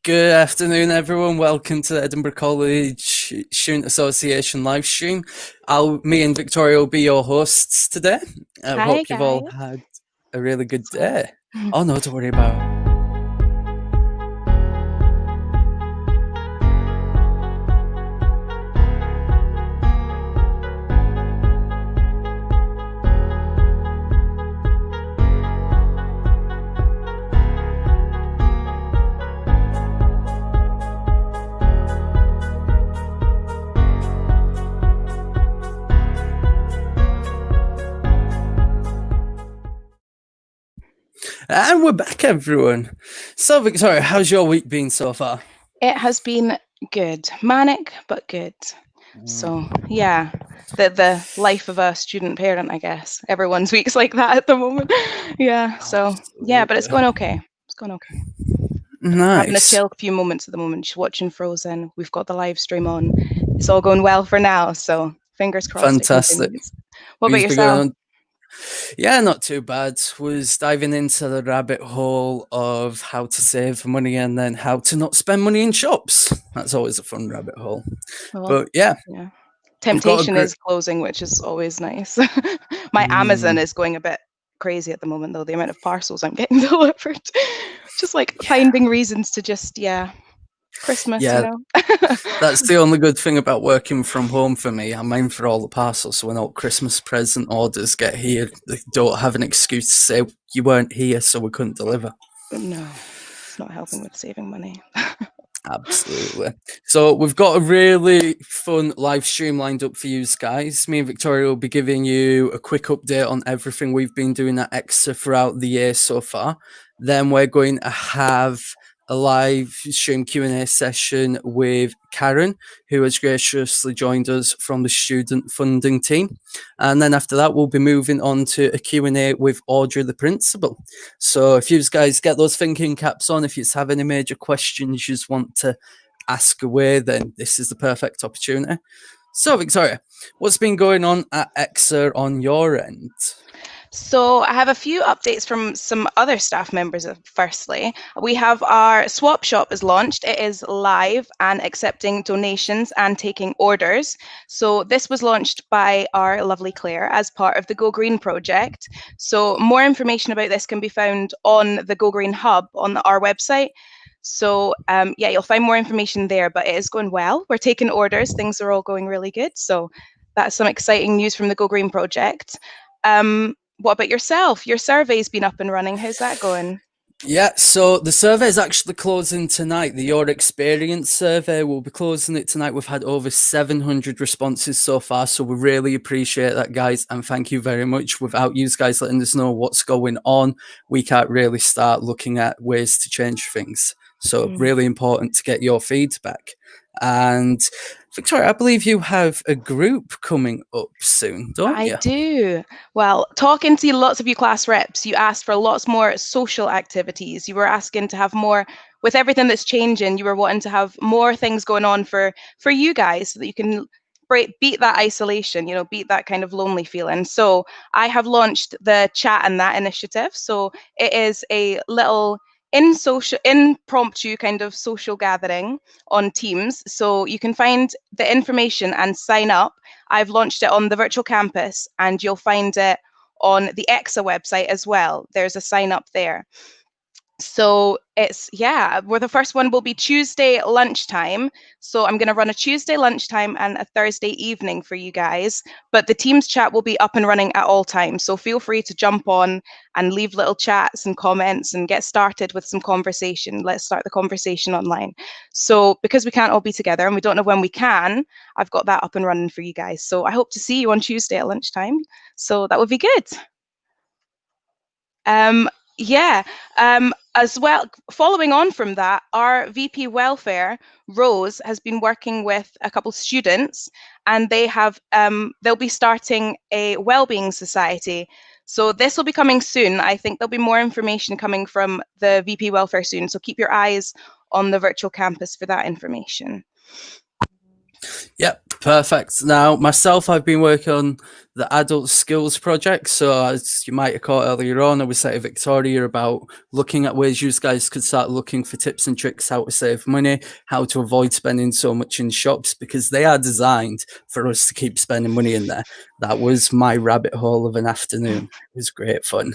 Good afternoon, everyone. Welcome to the Edinburgh College Student Association live stream. Me and Victoria will be your hosts today. I Hi, hope you've all guys. had a really good Sorry. day. Oh no, don't worry about it. And we're back, everyone. So, Victoria, how's your week been so far? It has been good. Manic, but good. So, yeah, the life of a student parent, I guess. Everyone's week's like that at the moment. Yeah, so, yeah, but it's going okay. It's going okay. Having a Nice. chill few moments at the moment. Just watching Frozen. We've got the live stream on. It's all going well for now, so fingers crossed it Fantastic. continues. What about Who's been yourself? going on? Yeah, not too bad. Was diving into the rabbit hole of how to save money and then how to not spend money in shops. That's always a fun rabbit hole. Well, But yeah, yeah. we've got a Temptation great. is closing, which is always nice. My Amazon is going a bit crazy at the moment, though, the amount of parcels I'm getting delivered. Just like finding reasons to just, Christmas, Yeah, you know? that's the only good thing about working from home for me. I'm in for all the parcels, so when all Christmas present orders get here, they don't have an excuse to say you weren't here, so we couldn't deliver. No, it's not helping with saving money. Absolutely. So we've got a really fun live stream lined up for you guys. Me and Victoria will be giving you a quick update on everything we've been doing at ECSA throughout the year so far. Then we're going to have a live stream Q&A session with Caryn, who has graciously joined us from the student funding team. And then after that, we'll be moving on to a Q&A with Audrey, the principal. So if you guys get those thinking caps on, if you have any major questions you just want to ask away, then this is the perfect opportunity. So Victoria, what's been going on at ECSA on your end? So I have a few updates from some other staff members. Firstly, we have our swap shop is launched. It is live and accepting donations and taking orders. So this was launched by our lovely Claire as part of the Go Green project. So more information about this can be found on the Go Green Hub on our website. So you'll find more information there, but it is going well. We're taking orders. Things are all going really good. So that's some exciting news from the Go Green project. What about yourself? Your survey's been up and running. How's that going? Yeah, so the survey is actually closing tonight. The Your Experience survey will be closing it tonight. We've had over 700 responses so far, so we really appreciate that, guys, and thank you very much. Without you guys letting us know what's going on, we can't really start looking at ways to change things. So really important to get your feedback. And Victoria, I believe you have a group coming up soon, don't you? I do. Well, talking to lots of you class reps, you asked for lots more social activities. You were asking to have more, with everything that's changing, you were wanting to have more things going on for you guys so that you can beat that isolation, beat that kind of lonely feeling. So I have launched the Chat and That initiative. So it is a little impromptu kind of social gathering on Teams. So you can find the information and sign up. I've launched it on the virtual campus, and you'll find it on the ECSA website as well. There's a sign up there. So where the first one will be Tuesday lunchtime. So I'm going to run a Tuesday lunchtime and a Thursday evening for you guys. But the Teams chat will be up and running at all times. So feel free to jump on and leave little chats and comments and get started with some conversation. Let's start the conversation online. So because we can't all be together and we don't know when we can, I've got that up and running for you guys. So I hope to see you on Tuesday at lunchtime. So that would be good. As well, following on from that, our VP Welfare, Rose, has been working with a couple students, and they'll be starting a wellbeing society. So this will be coming soon. I think there'll be more information coming from the VP Welfare soon. So keep your eyes on the virtual campus for that information. Yep, perfect. Now, myself, I've been working on the adult skills project. So as you might have caught earlier on, I was saying to Victoria about looking at ways you guys could start looking for tips and tricks, how to save money, how to avoid spending so much in shops, because they are designed for us to keep spending money in there. That was my rabbit hole of an afternoon. It was great fun.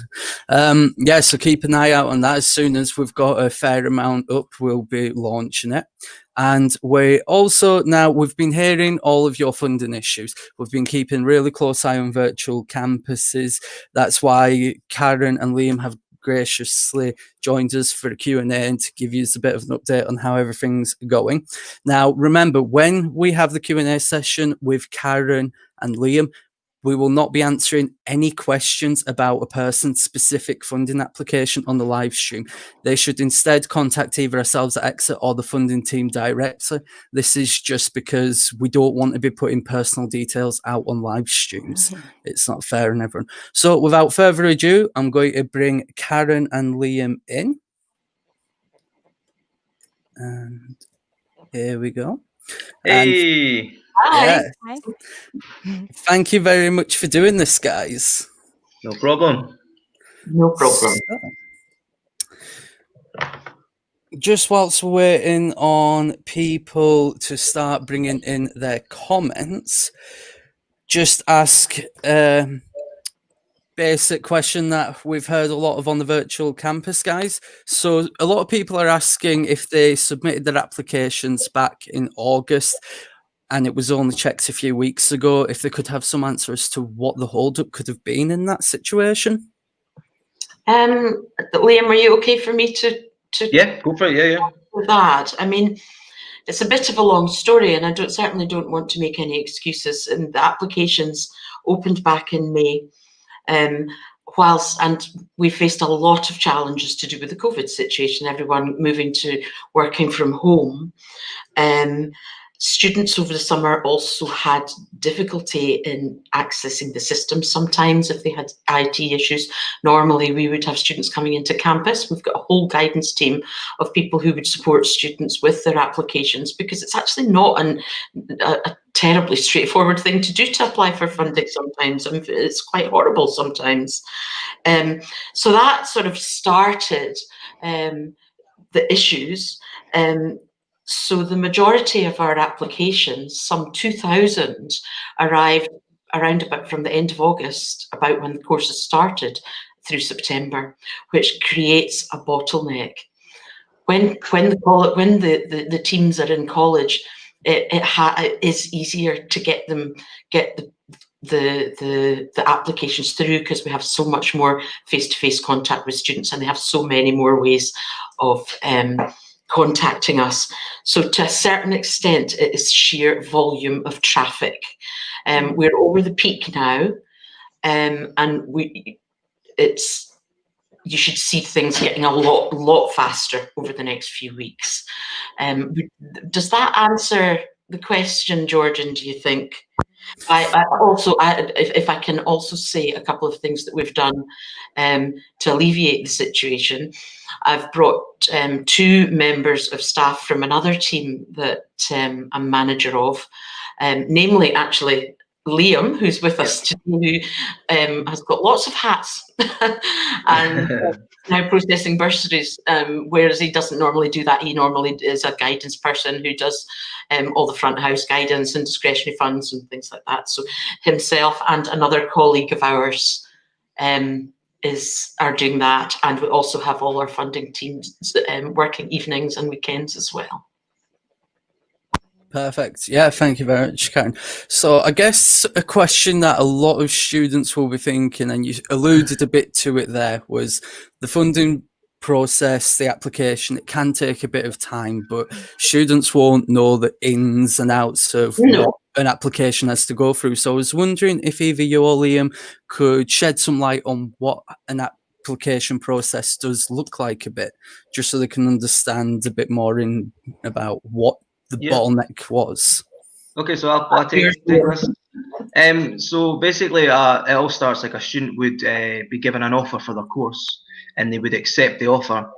Yeah, so keep an eye out on that. As soon as we've got a fair amount up, we'll be launching it. And we also, now we've been hearing all of your funding issues. We've been keeping really close eye on virtual campuses. That's why Caryn and Liam have graciously joined us for a Q&A and to give you a bit of an update on how everything's going. Now, remember, when we have the Q&A session with Caryn and Liam, we will not be answering any questions about a person's specific funding application on the live stream. They should instead contact either ourselves at ECSA or the funding team directly. This is just because we don't want to be putting personal details out on live streams. It's not fair on everyone. So without further ado, I'm going to bring Caryn and Liam in. And here we go. Hey! And yeah. Hi. Thank you very much for doing this, guys. No problem. No problem. So, just whilst we're waiting on people to start bringing in their comments, just ask a basic question that we've heard a lot of on the virtual campus, guys. So a lot of people are asking if they submitted their applications back in August and it was only checked a few weeks ago, if they could have some answer as to what the holdup could have been in that situation. Liam, are you okay for me to Yeah, go for it. Yeah. That? I mean, it's a bit of a long story, and I certainly don't want to make any excuses. And the applications opened back in May, and we faced a lot of challenges to do with the COVID situation. Everyone moving to working from home. Students over the summer also had difficulty in accessing the system sometimes if they had IT issues. Normally we would have students coming into campus. We've got a whole guidance team of people who would support students with their applications, because it's actually not a terribly straightforward thing to do to apply for funding sometimes. I mean, it's quite horrible sometimes. So that sort of started the issues. So the majority of our applications, some 2,000, arrived around about from the end of August, about when the courses started, through September, which creates a bottleneck. When the teams are in college, it is easier to get the applications through, because we have so much more face-to-face contact with students, and they have so many more ways of contacting us. So to a certain extent, it is sheer volume of traffic. We're over the peak now, and you should see things getting a lot faster over the next few weeks. Does that answer the question, Jordan, do you think? If I can also say a couple of things that we've done to alleviate the situation. I've brought 2 members of staff from another team that I'm manager of, namely actually Liam, who's with us today, who has got lots of hats and now processing bursaries, whereas he doesn't normally do that. He normally is a guidance person who does all the front house guidance and discretionary funds and things like that. So himself and another colleague of ours are doing that, and we also have all our funding teams working evenings and weekends as well. Perfect. Yeah, thank you very much, Caryn. So I guess a question that a lot of students will be thinking, and you alluded a bit to it there, was the funding process, the application. It can take a bit of time, but students won't know the ins and outs of what an application has to go through. So I was wondering if either you or Liam could shed some light on what an application process does look like a bit, just so they can understand a bit more about what the bottleneck was. Okay, so I'll take this. So basically, it all starts like a student would be given an offer for their course, and they would accept the offer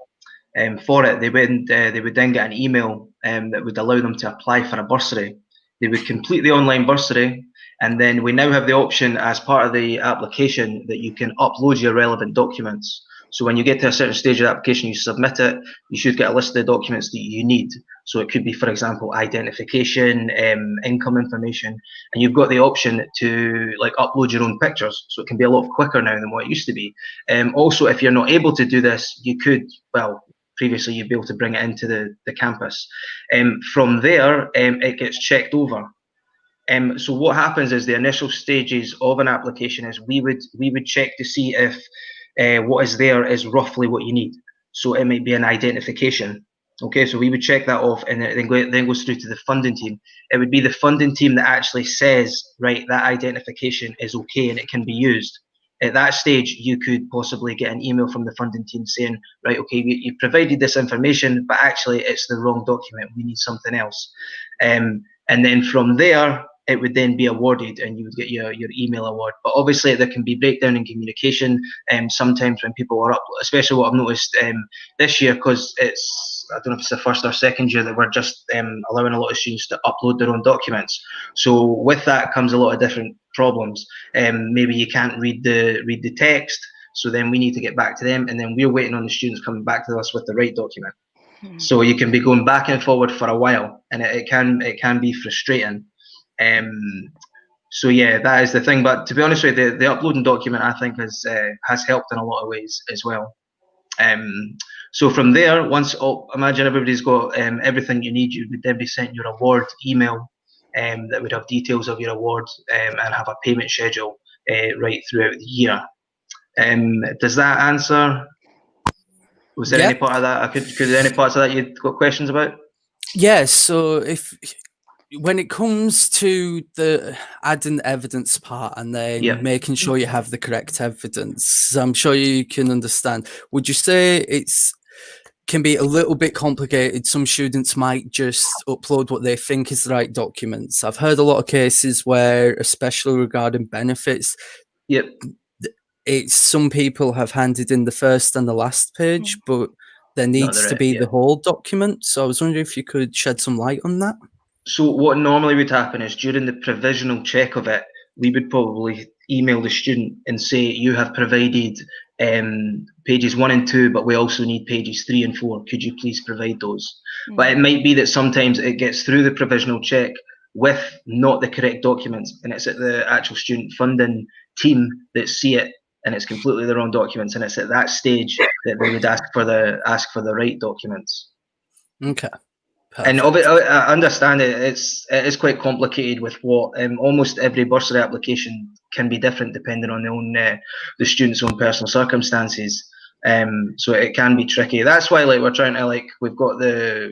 for it. They would then get an email that would allow them to apply for a bursary. They would complete the online bursary, And then we now have the option as part of the application that you can upload your relevant documents. So when you get to a certain stage of the application, you submit it, you should get a list of the documents that you need. So it could be, for example, identification, income information, and you've got the option to like upload your own pictures. So it can be a lot quicker now than what it used to be. Also, if you're not able to do this, you could, well, previously you'd be able to bring it into the campus. From there, it gets checked over. So what happens is the initial stages of an application is we would check to see if what is there is roughly what you need. So it might be an identification. Okay, so we would check that off, and then goes through to the funding team. It would be the funding team that actually says, right, that identification is okay and it can be used. At that stage, you could possibly get an email from the funding team saying, right, okay, you provided this information, but actually it's the wrong document. We need something else. And then from there, it would then be awarded and you would get your email award. But obviously there can be breakdown in communication. Sometimes when people are up, especially what I've noticed this year, because it's, I don't know if it's the first or second year that we're just allowing a lot of students to upload their own documents. So with that comes a lot of different problems. Maybe you can't read the text, so then we need to get back to them, and then we're waiting on the students coming back to us with the right document. So you can be going back and forward for a while, and it can be frustrating. So yeah, that is the thing. But to be honest with you, the uploading document I think has helped in a lot of ways as well. So from there, once imagine everybody's got everything you need, you would then be sent your award email that would have details of your award and have a payment schedule right throughout the year. Does that answer? Was there any part of that? Could there any parts of that you've got questions about? Yeah, so when it comes to the adding evidence part and then making sure you have the correct evidence, I'm sure you can understand. Would you say can be a little bit complicated? Some students might just upload what they think is the right documents. I've heard a lot of cases where, especially regarding benefits, some people have handed in the first and the last page, but there needs to be the whole document. So I was wondering if you could shed some light on that. So what normally would happen is during the provisional check of it, we would probably email the student and say, you have provided pages 1 and 2, but we also need pages 3 and 4. Could you please provide those? But it might be that sometimes it gets through the provisional check with not the correct documents, and it's at the actual student funding team that see it, and it's completely the wrong documents, and it's at that stage that they would ask for the right documents. Okay. Perfect. And I understand it is quite complicated with what almost every bursary application can be different depending on the student's own personal circumstances. So it can be tricky. That's why we're trying to we've got the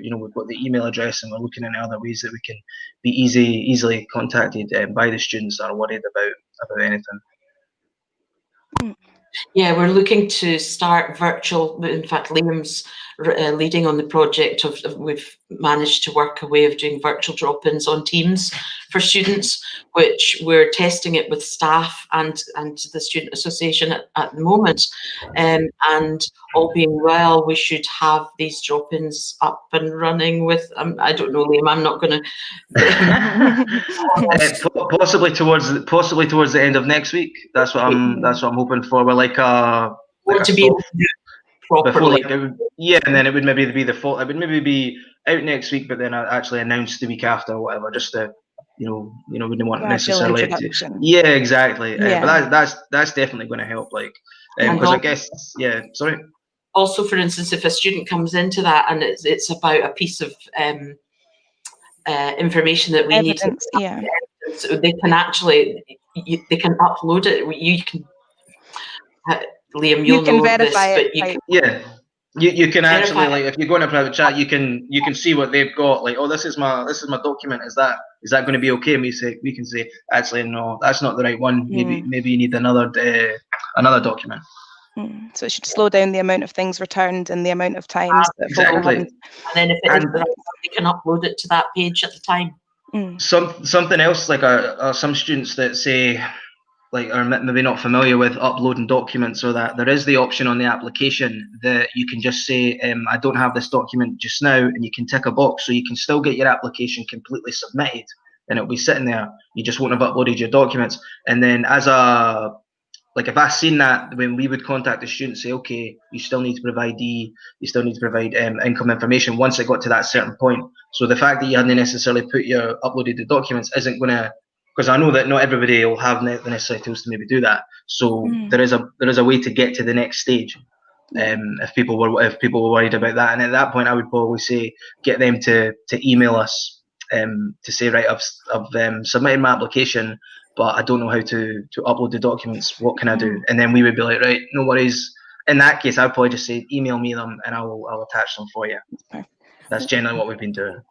email address, and we're looking at other ways that we can be easily contacted by the students that are worried about anything. Yeah, we're looking to start virtual. In fact, Liam's leading on the project we've managed to work a way of doing virtual drop-ins on Teams for students, which we're testing it with staff and the Student Association at the moment. And all being well, we should have these drop-ins up and running with, I don't know, Liam, I'm not going to... possibly towards the end of next week. That's what I'm hoping for. We're like a properly. And then it would maybe be it would maybe be out next week, but then actually announced the week after or whatever, just to we didn't want necessarily exactly. But that's definitely going to help, because I guess sorry. Also, for instance, if a student comes into that and it's about a piece of information that we need, so they can actually they can upload it. You can. Liam, you'll know verify this, it, but you can. You can actually if you go in a private chat, you can see what they've got. This is my document. Is that going to be okay? And we can say actually no, that's not the right one. Maybe you need another document. So it should slow down the amount of things returned and the amount of times that exactly. And then if it is the right one, they can upload it to that page at the time. Something else, are some students that say, are maybe not familiar with uploading documents, or that there is the option on the application that you can just say, I don't have this document just now, and you can tick a box, so you can still get your application completely submitted, and it'll be sitting there. You just won't have uploaded your documents. And then if I seen that, when we would contact the student, say, okay, you still need to provide ID, you still need to provide income information once it got to that certain point. So the fact that you hadn't necessarily uploaded the documents isn't going to, because I know that not everybody will have the necessary tools to maybe do that. So there is a way to get to the next stage. If people were worried about that, and at that point, I would probably say get them to email us to say, right, I've submitted my application, but I don't know how to upload the documents. What can I do? And then we would be like, right, no worries. In that case, I'd probably just say email me them, and I'll attach them for you. That's generally what we've been doing.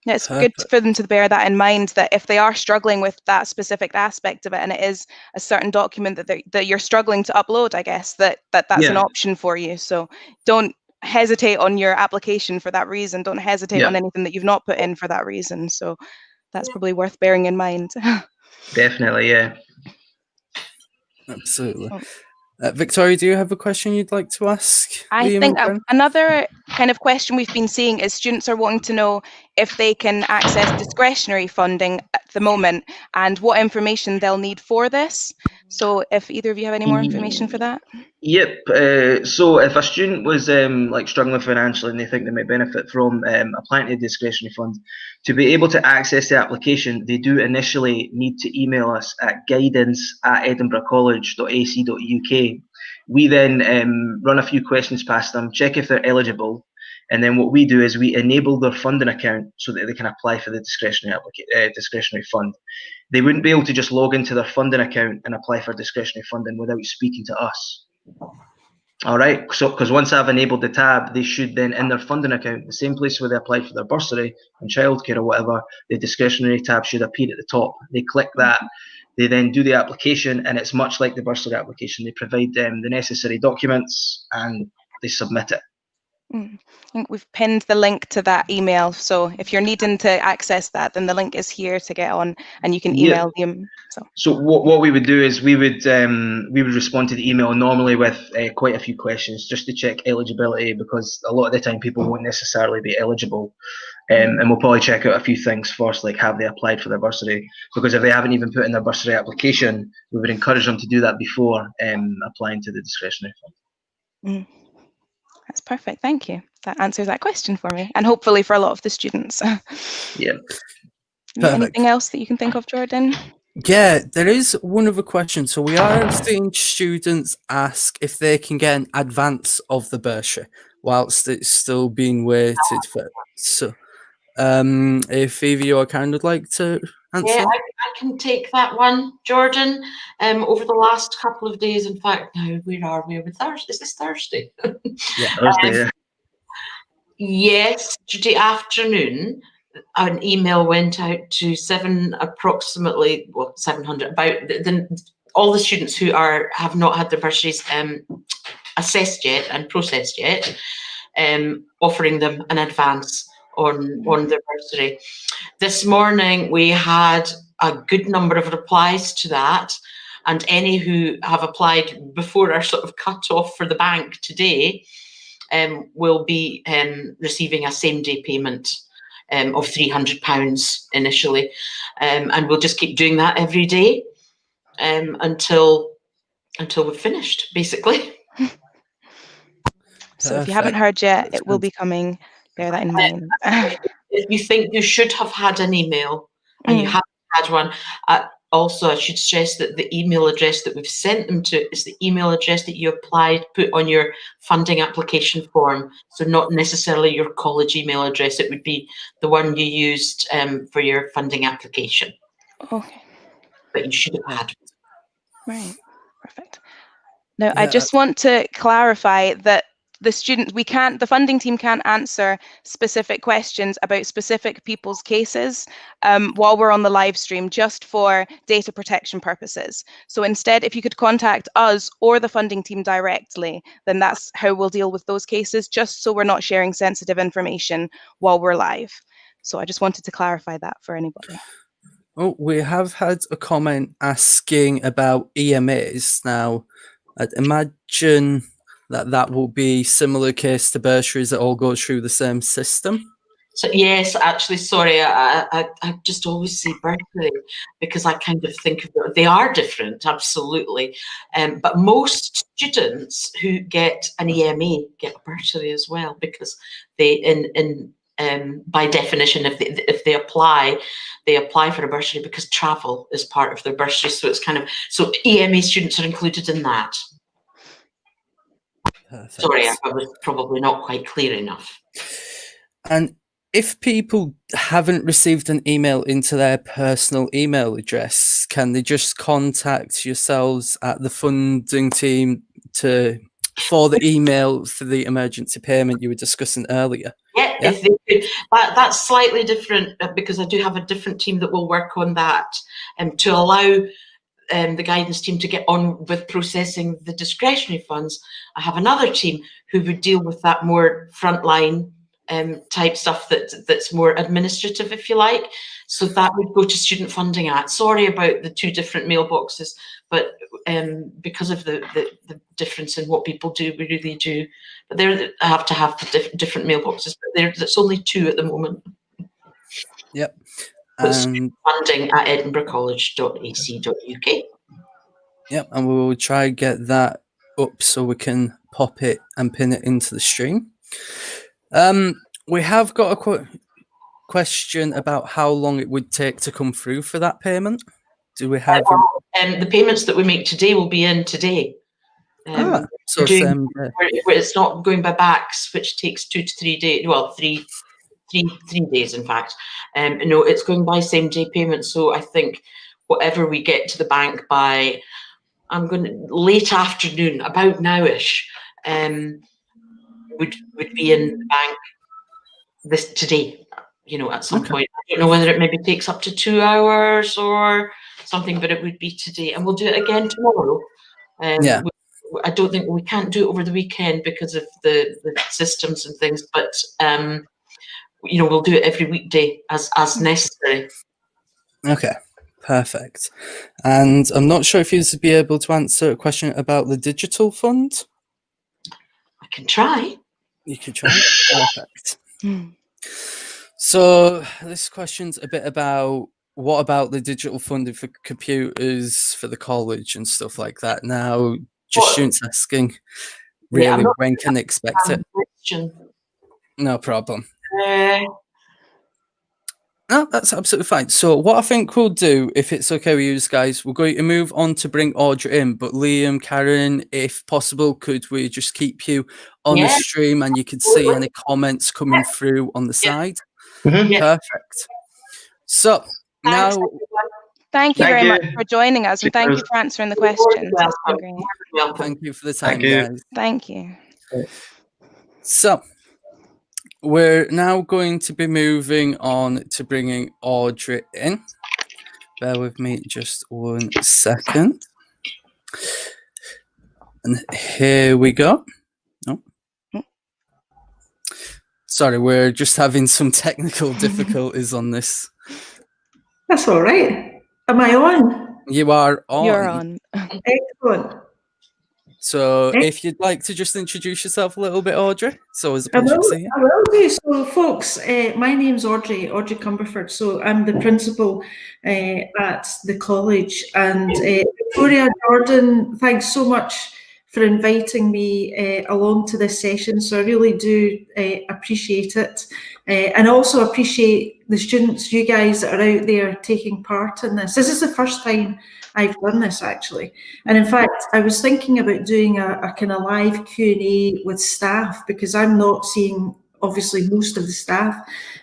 Yeah, it's good for them to bear that in mind, that if they are struggling with that specific aspect of it, and it is a certain document that you're struggling to upload, I guess that's an option for you. So don't hesitate on your application for that reason. Don't hesitate on anything that you've not put in for that reason. So that's probably worth bearing in mind. Definitely, yeah. Absolutely. Victoria, do you have a question you'd like to ask? I think another kind of question we've been seeing is students are wanting to know if they can access discretionary funding at the moment and what information they'll need for this. So if either of you have any more information for that? Yep. So if a student was struggling financially and they think they might benefit from applying to a discretionary fund, to be able to access the application, they do initially need to email us at guidance@edinburghcollege.ac.uk. We then run a few questions past them, check if they're eligible, and then what we do is we enable their funding account so that they can apply for the discretionary fund. They wouldn't be able to just log into their funding account and apply for discretionary funding without speaking to us. All right, so because once I've enabled the tab, they should then, in their funding account, the same place where they applied for their bursary and childcare or whatever, the discretionary tab should appear at the top. They click that, they then do the application, and it's much like the bursary application. They provide them the necessary documents and they submit it. I think we've pinned the link to that email, so if you're needing to access that, then the link is here to get on, and you can email them. So what we would do is we would respond to the email normally with quite a few questions just to check eligibility, because a lot of the time people won't necessarily be eligible, and we'll probably check out a few things first, like have they applied for their bursary, because if they haven't even put in their bursary application, we would encourage them to do that before applying to the discretionary fund. That's perfect. Thank you. That answers that question for me, and hopefully for a lot of the students. Yeah. Anything else that you can think of, Jordan? Yeah, there is one other question. So we are seeing students ask if they can get an advance of the bursary whilst it's still being waited for. So if either you or Caryn would like to answer. Yeah, I can take that one, Jordan. Over the last couple of days, in fact, now where are we? Is this Thursday? Yeah, Thursday. Yeah. Yesterday afternoon, an email went out to approximately 700, about all the students who have not had their bursaries assessed yet and processed yet, offering them an advance on their bursary. This morning we had a good number of replies to that, and any who have applied before our sort of cut off for the bank today will be receiving a same-day payment of £300 initially, and we'll just keep doing that every day until we've finished, basically. So if you haven't heard yet, it will be coming. Bear that in mind. If you think you should have had an email and you haven't had one, also I should stress that the email address that we've sent them to is the email address that you put on your funding application form. So not necessarily your college email address. It would be the one you used for your funding application. Okay. But you should have had one. Right. Perfect. Now, I just want to clarify that the funding team can't answer specific questions about specific people's cases while we're on the live stream, just for data protection purposes. So instead, if you could contact us or the funding team directly, then that's how we'll deal with those cases, just so we're not sharing sensitive information while we're live. So I just wanted to clarify that for anybody. Oh, we have had a comment asking about EMAs. Now, I'd imagine that will be similar case to bursaries that all go through the same system. So yes, actually, sorry, I just always say bursary because I kind of think of they are different, absolutely. But most students who get an EMA get a bursary as well, because they, by definition, if they apply for a bursary because travel is part of their bursary. So it's kind of, so EMA students are included in that. Perfect. Sorry, I was probably not quite clear enough. And if people haven't received an email into their personal email address, can they just contact yourselves at the funding team for the email for the emergency payment you were discussing earlier? Yeah, Yeah? if they could. That's slightly different because I do have a different team that will work on that to allow the guidance team to get on with processing the discretionary funds. I have another team who would deal with that more frontline type stuff that's more administrative, if you like. So that would go to Student Funding Act. Sorry about the two different mailboxes, but because of the difference in what people do, we really do. But I have to have the different mailboxes, but there's only two at the moment. Yep. And funding at edinburghcollege.ac.uk. Yep, and we will try and get that up so we can pop it and pin it into the stream. We have got a question about how long it would take to come through for that payment. Do we have the payments that we make today will be in today. So it's not going by backs, which takes 2 to 3 days. Well, three days, in fact. No, it's going by same day payment. So I think whatever we get to the bank by, late afternoon, about nowish, would be in the bank today. At some point. I don't know whether it maybe takes up to 2 hours or something, but it would be today, and we'll do it again tomorrow. Yeah. I don't think we can't do it over the weekend because of the systems and things, but we'll do it every weekday as necessary. Okay, perfect. And I'm not sure if you'd be able to answer a question about the digital fund. I can try. You can try. Perfect. So this question's a bit about what about the digital funding for computers for the college and stuff like that. Now, just students asking, really, when can they expect it? No problem. No, that's absolutely fine. So what I think we'll do, if it's okay with you guys, we're going to move on to bring Audrey in. But Liam, Caryn, if possible, could we just keep you on the stream and you can see any comments coming through on the side? Perfect. So now... Thank you very much for joining us, and thank you for answering the questions. That's been great. Thank you for the time, guys. Thank you. So... we're now going to be moving on to bringing Audrey in. Bear with me just 1 second. And here we go. Oh. Sorry, we're just having some technical difficulties on this. That's all right. Am I on? You are on. You're on. Excellent. So if you'd like to just introduce yourself a little bit, Audrey. So it's a pleasure to see you. I will do. So folks, my name's Audrey Cumberford. So I'm the principal at the college. And Victoria Jordan, thanks so much for inviting me along to this session. So I really do appreciate it. And also appreciate the students, you guys that are out there taking part in this. This is the first time I've done this, actually. And in fact, I was thinking about doing a kind of live Q&A with staff, because I'm not seeing, obviously, most of the staff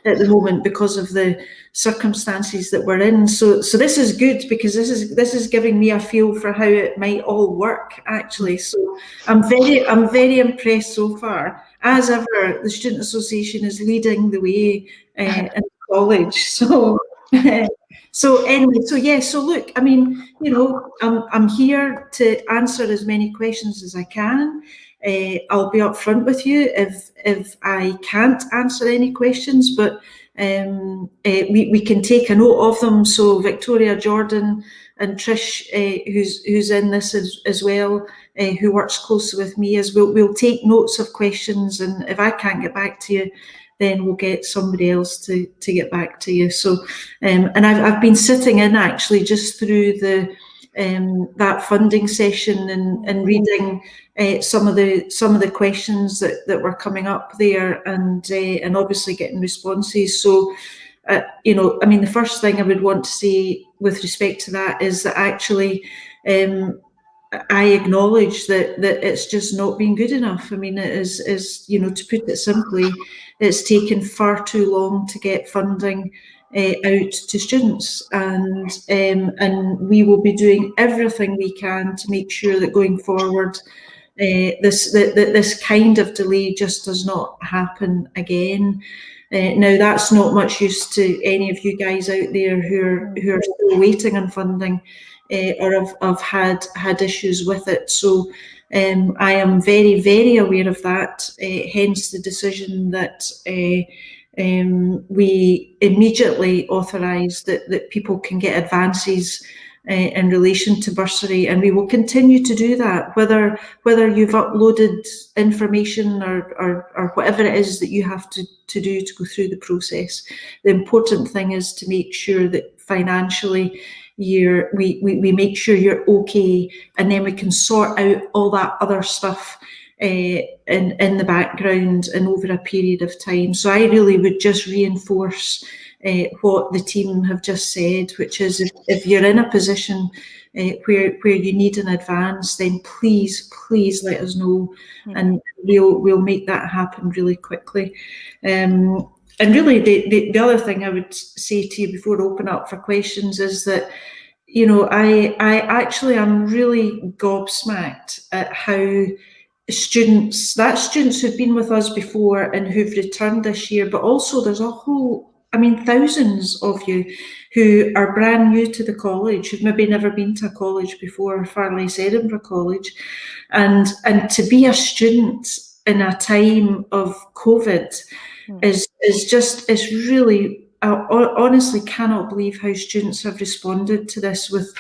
at the moment because of the circumstances that we're in. So this is good, because this is giving me a feel for how it might all work, actually. So I'm very impressed so far. As ever, the Student Association is leading the way in college. So anyway, so look, I mean, I'm here to answer as many questions as I can. I'll be upfront with you if I can't answer any questions, but we can take a note of them. So Victoria Jordan and Trish, who's in this as well, who works closely with me, we'll take notes of questions, and if I can't get back to you, then we'll get somebody else to get back to you. So, and I've been sitting in actually just through the that funding session and reading some of the questions that were coming up there, and obviously getting responses. So, you know, I mean, the first thing I would want to say with respect to that is that actually, I acknowledge that it's just not been good enough. I mean, it is, you know, to put it simply, it's taken far too long to get funding out to students, and we will be doing everything we can to make sure that going forward, this kind of delay just does not happen again. Now, that's not much use to any of you guys out there who are still waiting on funding, or have had issues with it. So I am very, very aware of that, hence the decision that we immediately authorise that people can get advances in relation to bursary, and we will continue to do that, whether you've uploaded information or whatever it is that you have to do to go through the process. The important thing is to make sure that financially we make sure you're okay, and then we can sort out all that other stuff in the background and over a period of time. So I really would just reinforce what the team have just said, which is if you're in a position where you need an advance, then please let us know, and we'll make that happen really quickly. And really, the other thing I would say to you before I open up for questions is that, you know, I actually am really gobsmacked at how students who've been with us before and who've returned this year, but also there's a whole, I mean, thousands of you who are brand new to the college, who've maybe never been to a college before, far less Edinburgh College, and to be a student in a time of COVID is really, I honestly cannot believe how students have responded to this with,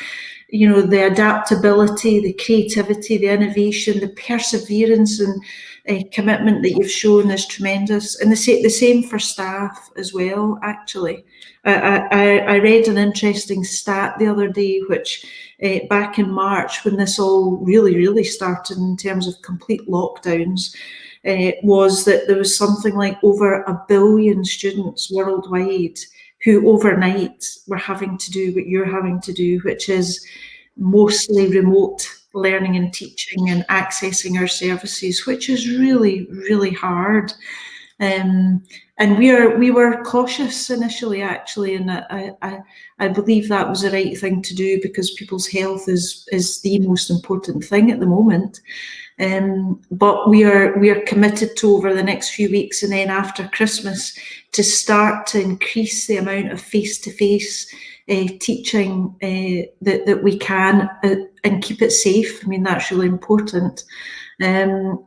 you know, the adaptability, the creativity, the innovation, the perseverance and commitment that you've shown is tremendous. And the same for staff as well, actually. I read an interesting stat the other day, which back in March, when this all really started in terms of complete lockdowns, was that there was something like over 1 billion students worldwide who overnight were having to do what you're having to do, which is mostly remote learning and teaching and accessing our services, which is really hard. And we were cautious initially, actually, and I believe that was the right thing to do, because people's health is the most important thing at the moment. But we are committed to, over the next few weeks and then after Christmas, to start to increase the amount of face-to-face teaching that we can, and keep it safe. I mean, that's really important.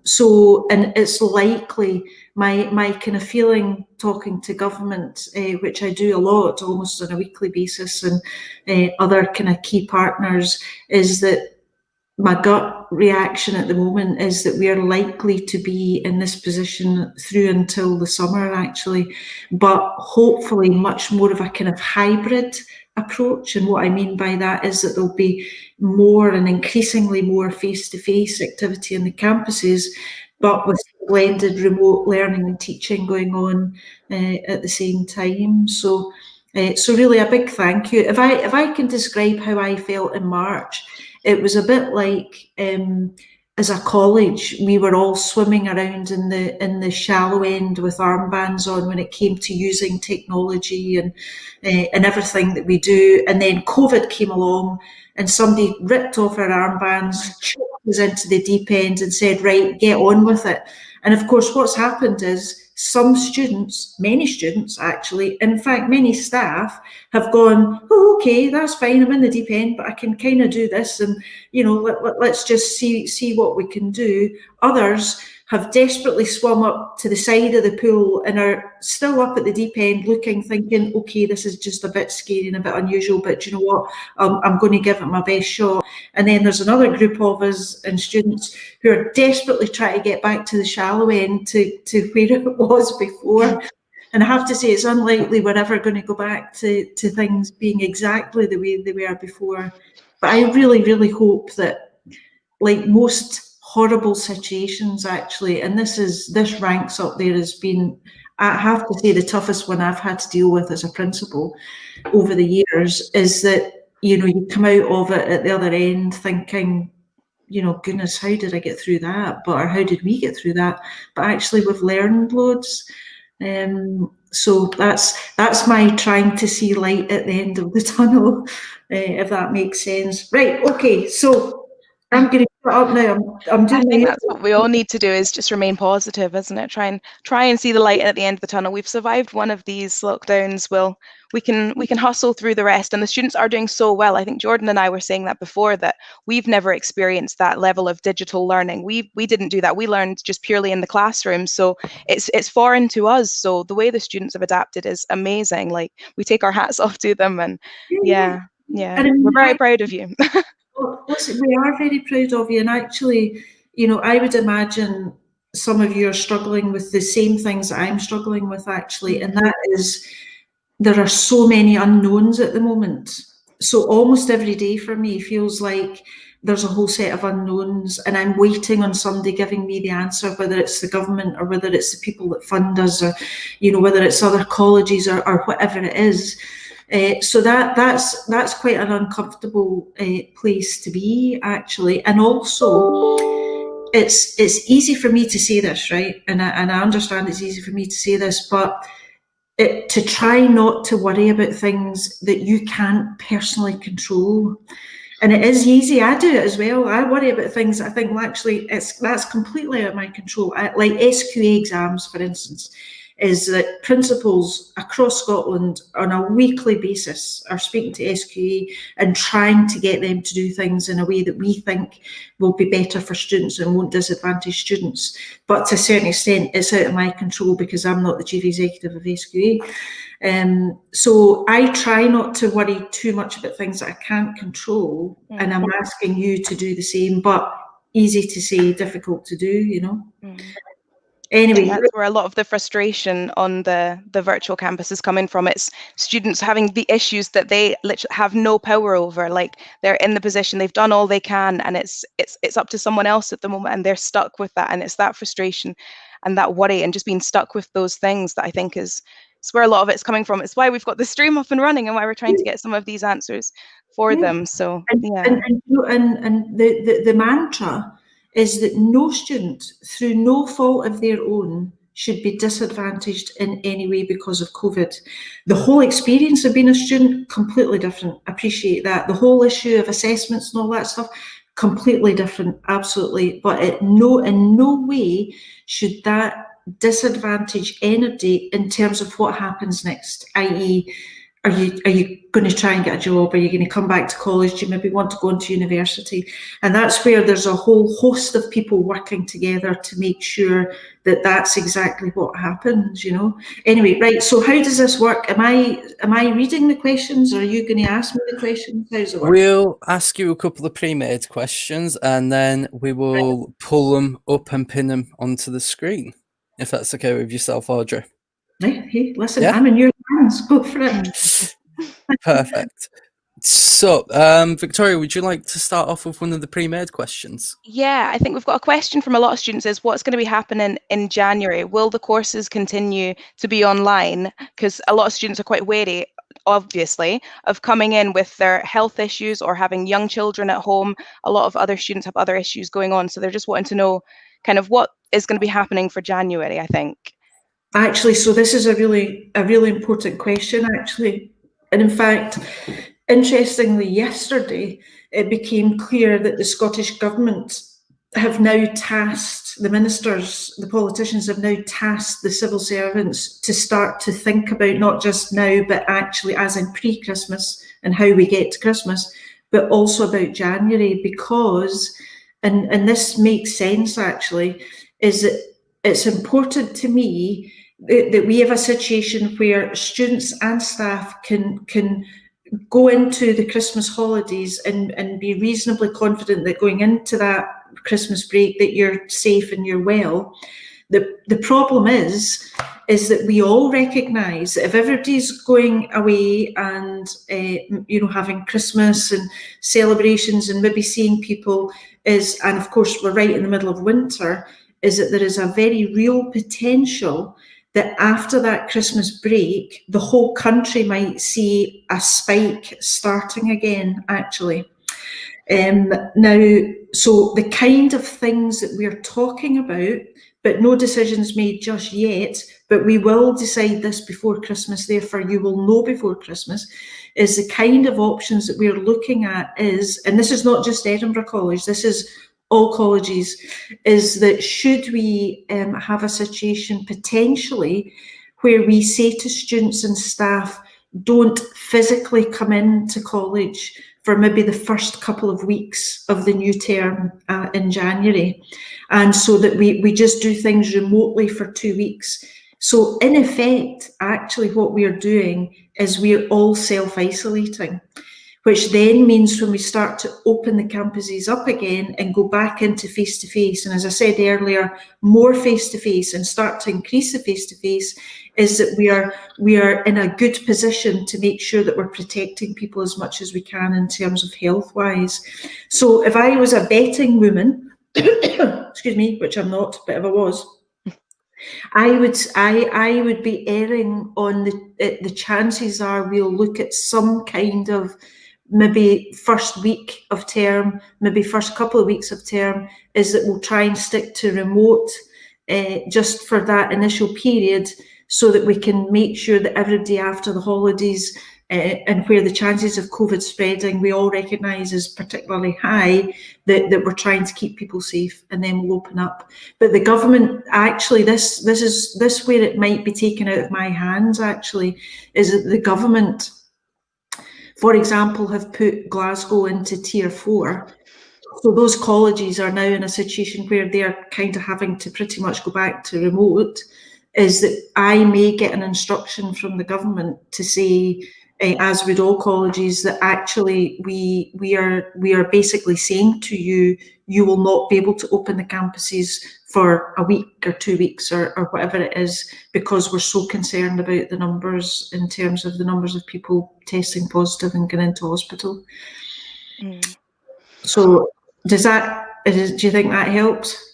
So, and it's likely, my kind of feeling, talking to government, which I do a lot, almost on a weekly basis, and other kind of key partners, is that my gut reaction at the moment is that we are likely to be in this position through until the summer, actually, but hopefully much more of a kind of hybrid approach. And what I mean by that is that there'll be more and increasingly more face-to-face activity in the campuses, but with blended remote learning and teaching going on at the same time. So really a big thank you. If I can describe how I felt in March, it was a bit like, as a college, we were all swimming around in the shallow end with armbands on when it came to using technology and everything that we do. And then COVID came along, and somebody ripped off our armbands, chucked us into the deep end, and said, "Right, get on with it." And of course, what's happened is some students, many students actually, in fact, many staff have gone, "Oh, okay, that's fine, I'm in the deep end, but I can kind of do this, and, you know, let's just see what we can do." Others have desperately swum up to the side of the pool and are still up at the deep end looking, thinking, "Okay, this is just a bit scary and a bit unusual, but you know what, I'm going to give it my best shot." And then there's another group of us and students who are desperately trying to get back to the shallow end, to where it was before. And I have to say, it's unlikely we're ever going to go back to things being exactly the way they were before. But I really, really hope that, like most horrible situations, actually, and this ranks up there as being, I have to say, the toughest one I've had to deal with as a principal over the years, is that, you know, you come out of it at the other end thinking, you know, goodness, how did I get through that? Or how did we get through that? But actually we've learned loads. So that's my trying to see light at the end of the tunnel, if that makes sense. Right, okay, so I'm going to shut up now. I'm doing. I think that's what we all need to do, is just remain positive, isn't it? Try and see the light at the end of the tunnel. We've survived one of these lockdowns. We can hustle through the rest, and the students are doing so well. I think Jordan and I were saying that before, that we've never experienced that level of digital learning. We didn't do that. We learned just purely in the classroom, so it's foreign to us. So the way the students have adapted is amazing. Like, we take our hats off to them, and yeah, we're very proud of you. Well, listen, we are very proud of you, and actually, you know, I would imagine some of you are struggling with the same things that I'm struggling with, actually, and that is, there are so many unknowns at the moment. So almost every day for me feels like there's a whole set of unknowns, and I'm waiting on somebody giving me the answer, whether it's the government or whether it's the people that fund us, or, you know, whether it's other colleges or whatever it is. So that's quite an uncomfortable place to be, actually. And also, it's easy for me to say this, right? And I understand it's easy for me to say this, but to try not to worry about things that you can't personally control. And it is easy. I do it as well. I worry about things that I think, well, actually, that's completely out of my control. Like SQA exams, for instance, is that principals across Scotland on a weekly basis are speaking to SQA and trying to get them to do things in a way that we think will be better for students and won't disadvantage students. But to a certain extent, it's out of my control because I'm not the chief executive of SQA. So I try not to worry too much about things that I can't control, and I'm asking you to do the same, but easy to say, difficult to do, you know. Anyway, that's where a lot of the frustration on the virtual campus is coming from. It's students having the issues that they literally have no power over. Like, they're in the position, they've done all they can, and it's up to someone else at the moment, and they're stuck with that. And it's that frustration and that worry and just being stuck with those things that I think is where a lot of it's coming from. It's why we've got the stream up and running, and why we're trying to get some of these answers for them. So yeah. And the mantra is that no student, through no fault of their own, should be disadvantaged in any way because of COVID. The whole experience of being a student, completely different. Appreciate that. The whole issue of assessments and all that stuff, completely different, absolutely. But in no way should that disadvantage anybody in terms of what happens next, i.e., are you going to try and get a job? Are you going to come back to college? Do you maybe want to go into university? And that's where there's a whole host of people working together to make sure that that's exactly what happens, you know. Anyway, right, so how does this work? Am I reading the questions, or are you going to ask me the questions? How does it work? We'll ask you a couple of pre-made questions, and then we will pull them up and pin them onto the screen, if that's okay with yourself, Audrey. Hey, listen, yeah? I'm in your hands. Go for it. Perfect. So, Victoria, would you like to start off with one of the pre-made questions? Yeah, I think we've got a question from a lot of students, is what's going to be happening in January? Will the courses continue to be online? Because a lot of students are quite wary, obviously, of coming in with their health issues or having young children at home. A lot of other students have other issues going on, so they're just wanting to know kind of what is going to be happening for January, I think. Actually, so this is a really important question, actually. And in fact, interestingly, yesterday, it became clear that the Scottish Government have now tasked, the ministers, the politicians have now tasked the civil servants to start to think about not just now, but actually as in pre-Christmas and how we get to Christmas, but also about January, because, and this makes sense actually, is that it's important to me that we have a situation where students and staff can go into the Christmas holidays and be reasonably confident that going into that Christmas break that you're safe and you're well. The problem is is that we all recognise that if everybody's going away and having Christmas and celebrations and maybe seeing people and of course we're right in the middle of winter, is that there is a very real potential that after that Christmas break, the whole country might see a spike starting again, actually. Now, so the kind of things that we're talking about, but no decisions made just yet, but we will decide this before Christmas, therefore you will know before Christmas, is the kind of options that we're looking at is, and this is not just Edinburgh College, this is all colleges, is that should we have a situation potentially where we say to students and staff, don't physically come into college for maybe the first couple of weeks of the new term in January, and so that we just do things remotely for 2 weeks. So in effect, actually what we're doing is we're all self-isolating, which then means when we start to open the campuses up again and go back into face-to-face, and as I said earlier, more face-to-face and start to increase the face-to-face, is that we are in a good position to make sure that we're protecting people as much as we can in terms of health-wise. So if I was a betting woman, excuse me, which I'm not, but if I was, I would be erring on the chances are we'll look at some kind of maybe first week of term, maybe first couple of weeks of term, is that we'll try and stick to remote just for that initial period, so that we can make sure that everybody after the holidays and where the chances of COVID spreading we all recognise is particularly high, that we're trying to keep people safe, and then we'll open up. But the government, actually, this is where it might be taken out of my hands, actually, is that the government, for example, have put Glasgow into Tier 4. So those colleges are now in a situation where they're kind of having to pretty much go back to remote, is that I may get an instruction from the government to say, as with all colleges, that actually we are basically saying to you, you will not be able to open the campuses for a week or 2 weeks or whatever it is, because we're so concerned about the numbers in terms of the numbers of people testing positive and going into hospital. So do you think that helps?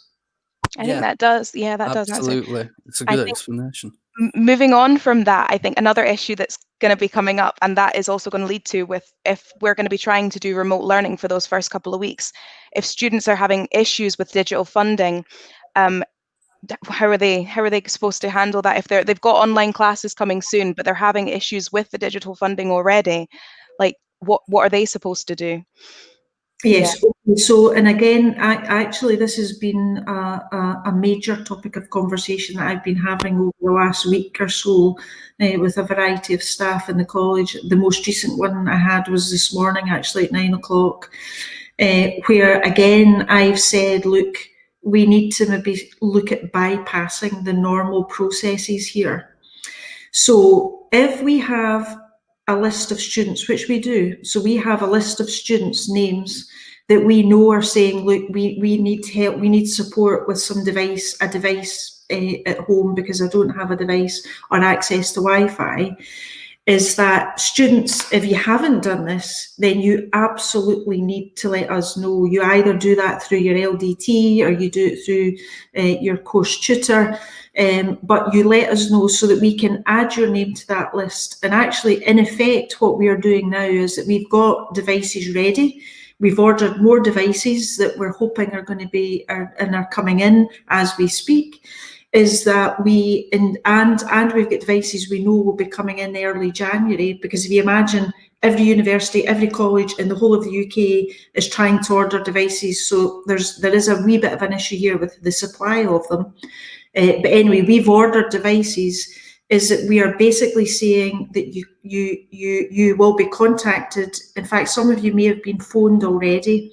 I think that does. Yeah, that does answer. Absolutely. It's a good explanation. Moving on from that, I think another issue that's going to be coming up, and that is also going to lead to if we're going to be trying to do remote learning for those first couple of weeks, if students are having issues with digital funding, how are they supposed to handle that if they've got online classes coming soon, but they're having issues with the digital funding already? Like, what are they supposed to do? Yes. Yeah. So, and again, actually, this has been a major topic of conversation that I've been having over the last week or so with a variety of staff in the college. The most recent one I had was this morning, actually, at 9 o'clock, where again, I've said, look, we need to maybe look at bypassing the normal processes here. So if we have a list of students, which we do, so we have a list of students' names that we know are saying, look, we need help, we need support with a device at home because I don't have a device or access to Wi-Fi, is that students, if you haven't done this, then you absolutely need to let us know. You either do that through your LDT or you do it through your course tutor, but you let us know so that we can add your name to that list. And actually, in effect, what we are doing now is that we've got devices ready. We've ordered more devices that we're hoping are going to be and are coming in as we speak. Is that and we've got devices we know will be coming in early January, because if you imagine every university, every college in the whole of the UK is trying to order devices, so there is a wee bit of an issue here with the supply of them. But anyway, we've ordered devices. Is that we are basically saying that you will be contacted. In fact, some of you may have been phoned already.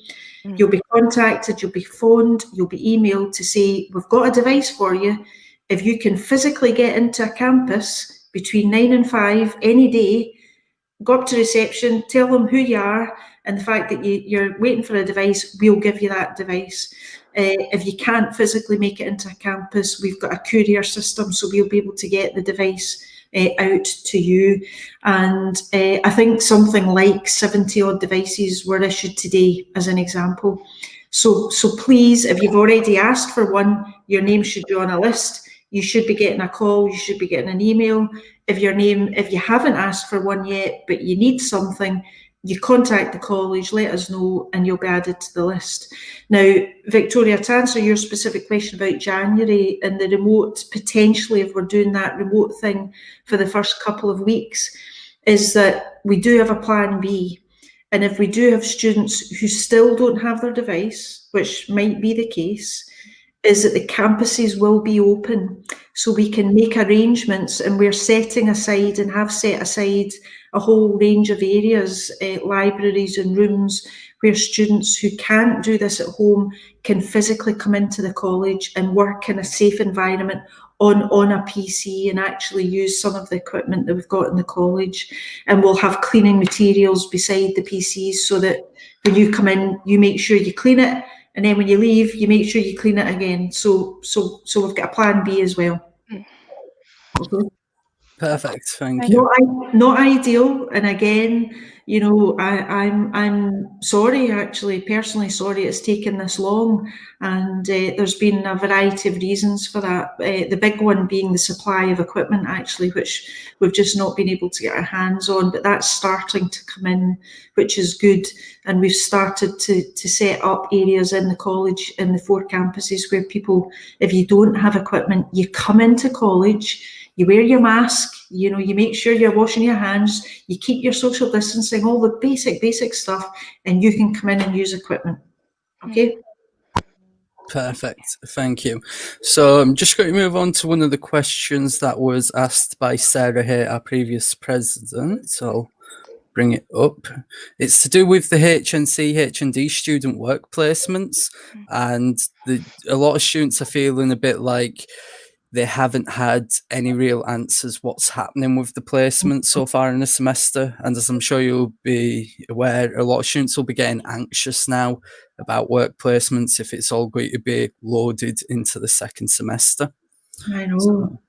You'll be contacted, you'll be phoned, you'll be emailed to say, we've got a device for you. If you can physically get into a campus between 9 and 5 any day, go up to reception, tell them who you are and the fact that you're waiting for a device, we'll give you that device. If you can't physically make it into a campus, we've got a courier system, so we'll be able to get the device out to you. And I think something like 70 odd devices were issued today as an example. So please, if you've already asked for one, your name should be on a list. You should be getting a call, you should be getting an email. If you haven't asked for one yet, but you need something, you contact the college, let us know, and you'll be added to the list. Now, Victoria, to answer your specific question about January and the remote, potentially if we're doing that remote thing for the first couple of weeks, is that we do have a plan B. And if we do have students who still don't have their device, which might be the case, is that the campuses will be open, so we can make arrangements, and we're setting aside and have set aside a whole range of areas, libraries and rooms, where students who can't do this at home can physically come into the college and work in a safe environment on a PC and actually use some of the equipment that we've got in the college. And we'll have cleaning materials beside the PCs, so that when you come in, you make sure you clean it, and then when you leave, you make sure you clean it again. So we've got a plan B as well. Okay. Perfect, thank you. Not ideal, and again, you know, I'm sorry, actually, personally sorry it's taken this long, and there's been a variety of reasons for that. The big one being the supply of equipment, actually, which we've just not been able to get our hands on, but that's starting to come in, which is good. And we've started to set up areas in the college, in the 4 campuses, where people, if you don't have equipment, you come into college, you wear your mask, you know, you make sure you're washing your hands, you keep your social distancing, all the basic stuff, and you can come in and use equipment. Okay? Perfect, thank you. So I'm just going to move on to one of the questions that was asked by Sarah here, our previous president. So I'll bring it up. It's to do with the HNC, HND student work placements, and a lot of students are feeling a bit like they haven't had any real answers what's happening with the placement so far in the semester. And as I'm sure you'll be aware, a lot of students will be getting anxious now about work placements if it's all going to be loaded into the second semester. I know.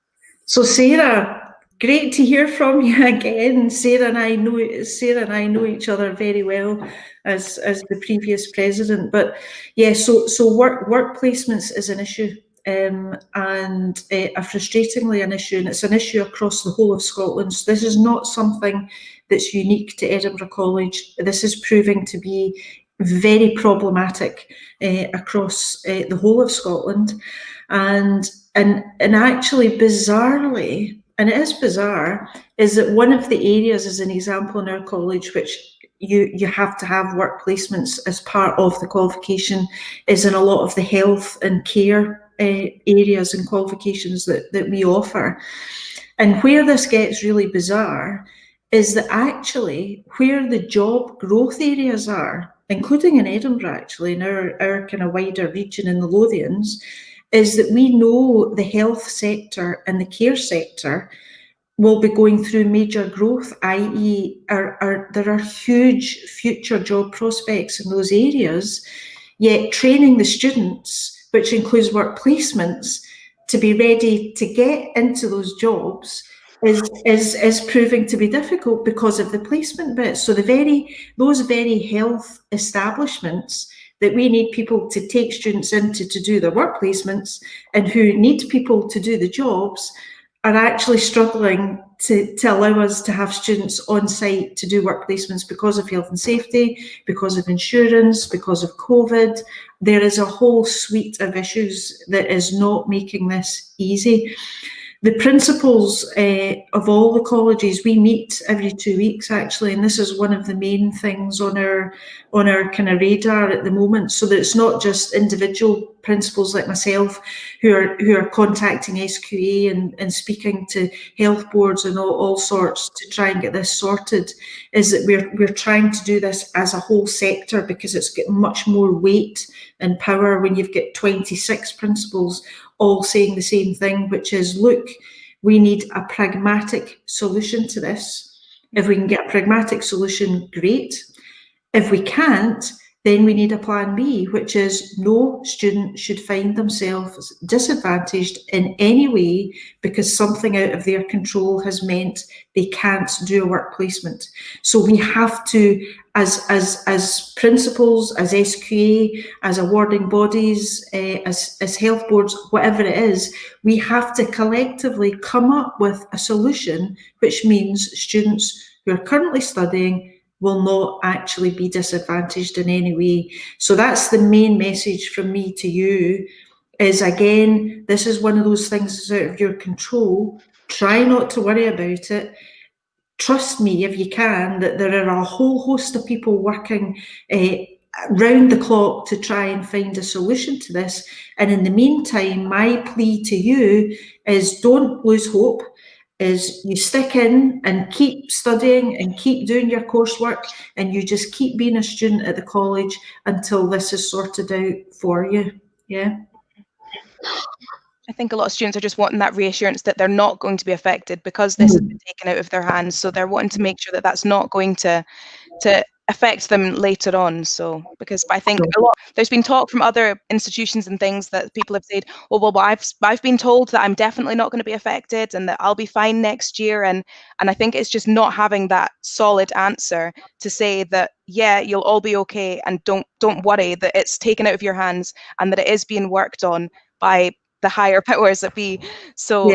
So Sarah, great to hear from you again. Sarah and I know each other very well as the previous president. But yeah, so work placements is an issue. And a frustratingly an issue, and it's an issue across the whole of Scotland. So this is not something that's unique to Edinburgh College. This is proving to be very problematic across the whole of Scotland, and actually bizarrely, and it is bizarre, is that one of the areas, as an example in our college, which you have to have work placements as part of the qualification, is in a lot of the health and care areas and qualifications that we offer. And where this gets really bizarre is that actually where the job growth areas are, including in Edinburgh, actually, in our kind of wider region in the Lothians, is that we know the health sector and the care sector will be going through major growth, i.e. there are huge future job prospects in those areas, yet training the students, which includes work placements, to be ready to get into those jobs is proving to be difficult because of the placement bit. So those very health establishments that we need people to take students into to do their work placements, and who need people to do the jobs, are actually struggling to allow us to have students on site to do work placements because of health and safety, because of insurance, because of COVID. There is a whole suite of issues that is not making this easy. The principals of all the colleges, we meet every 2 weeks actually, and this is one of the main things on our kind of radar at the moment, so that it's not just individual principals like myself who are contacting SQA and speaking to health boards and all sorts to try and get this sorted, is that we're trying to do this as a whole sector, because it's got much more weight and power when you've got 26 principals all saying the same thing, which is, look, we need a pragmatic solution to this. If we can get a pragmatic solution, great. If we can't, then we need a plan B, which is no student should find themselves disadvantaged in any way because something out of their control has meant they can't do a work placement. So we have to, as principals, as SQA, as awarding bodies, as health boards, whatever it is, we have to collectively come up with a solution, which means students who are currently studying will not actually be disadvantaged in any way. So that's the main message from me to you, is again, this is one of those things that's out of your control. Try not to worry about it. Trust me, if you can, that there are a whole host of people working round the clock to try and find a solution to this. And in the meantime, my plea to you is don't lose hope. Is you stick in and keep studying and keep doing your coursework, and you just keep being a student at the college until this is sorted out for you. Yeah. I think a lot of students are just wanting that reassurance that they're not going to be affected because this has been taken out of their hands. So they're wanting to make sure that that's not going to affect them later on. So because I think there's been talk from other institutions and things that people have said, well, I've been told that I'm definitely not going to be affected and that I'll be fine next year. And I think it's just not having that solid answer to say that, yeah, you'll all be okay, and don't worry that it's taken out of your hands and that it is being worked on by the higher powers that be. So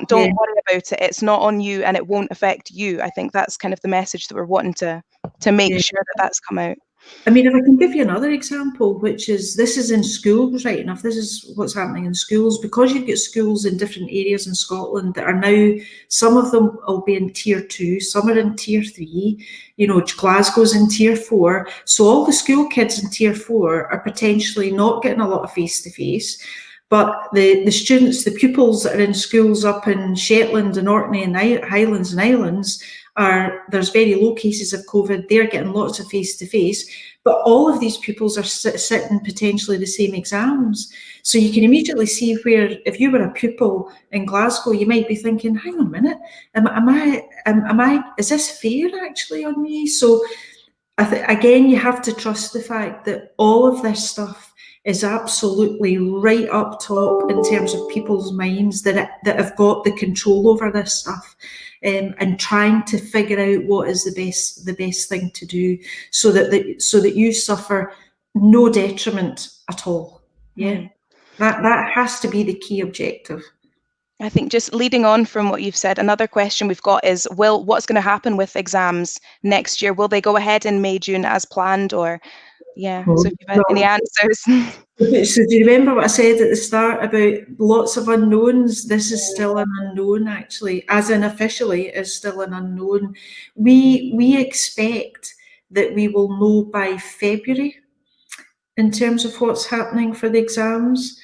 don't worry about it. It's not on you and it won't affect you. I think that's kind of the message that we're wanting to make sure that that's come out. I mean, if I can give you another example, which is, this is in schools, right enough, this is what's happening in schools, because you've got schools in different areas in Scotland that are now, some of them will be in tier 2, some are in tier 3, you know, Glasgow's in tier 4, so all the school kids in tier 4 are potentially not getting a lot of face-to-face. But the students, the pupils that are in schools up in Shetland and Orkney and Highlands and Islands, there's very low cases of COVID, they're getting lots of face-to-face, but all of these pupils are sitting potentially the same exams. So you can immediately see where, if you were a pupil in Glasgow, you might be thinking, hang on a minute, is this fair actually on me? So again, you have to trust the fact that all of this stuff is absolutely right up top in terms of people's minds that have got the control over this stuff, and trying to figure out what is the best thing to do so that you suffer no detriment at all. Yeah, that has to be the key objective. I think just leading on from what you've said, another question we've got is, what's going to happen with exams next year? Will they go ahead in May, June as planned, or so if you've had any answers. So do you remember what I said at the start about lots of unknowns? This is still an unknown, actually, as in officially is still an unknown. We expect that we will know by February in terms of what's happening for the exams.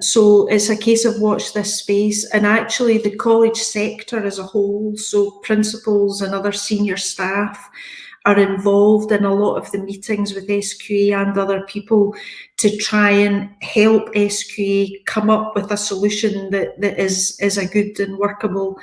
So it's a case of watch this space, and actually the college sector as a whole, so principals and other senior staff, are involved in a lot of the meetings with SQA and other people to try and help SQA come up with a solution that is a good and workable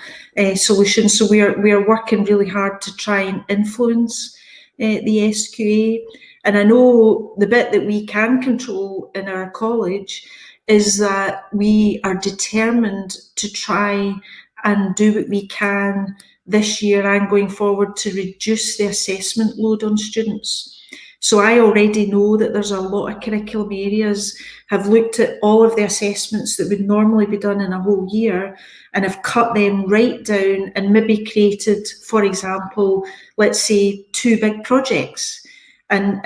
solution. So we are working really hard to try and influence the SQA. And I know the bit that we can control in our college is that we are determined to try and do what we can this year and going forward to reduce the assessment load on students. So I already know that there's a lot of curriculum areas have looked at all of the assessments that would normally be done in a whole year and have cut them right down and maybe created, for example, let's say 2 big projects. And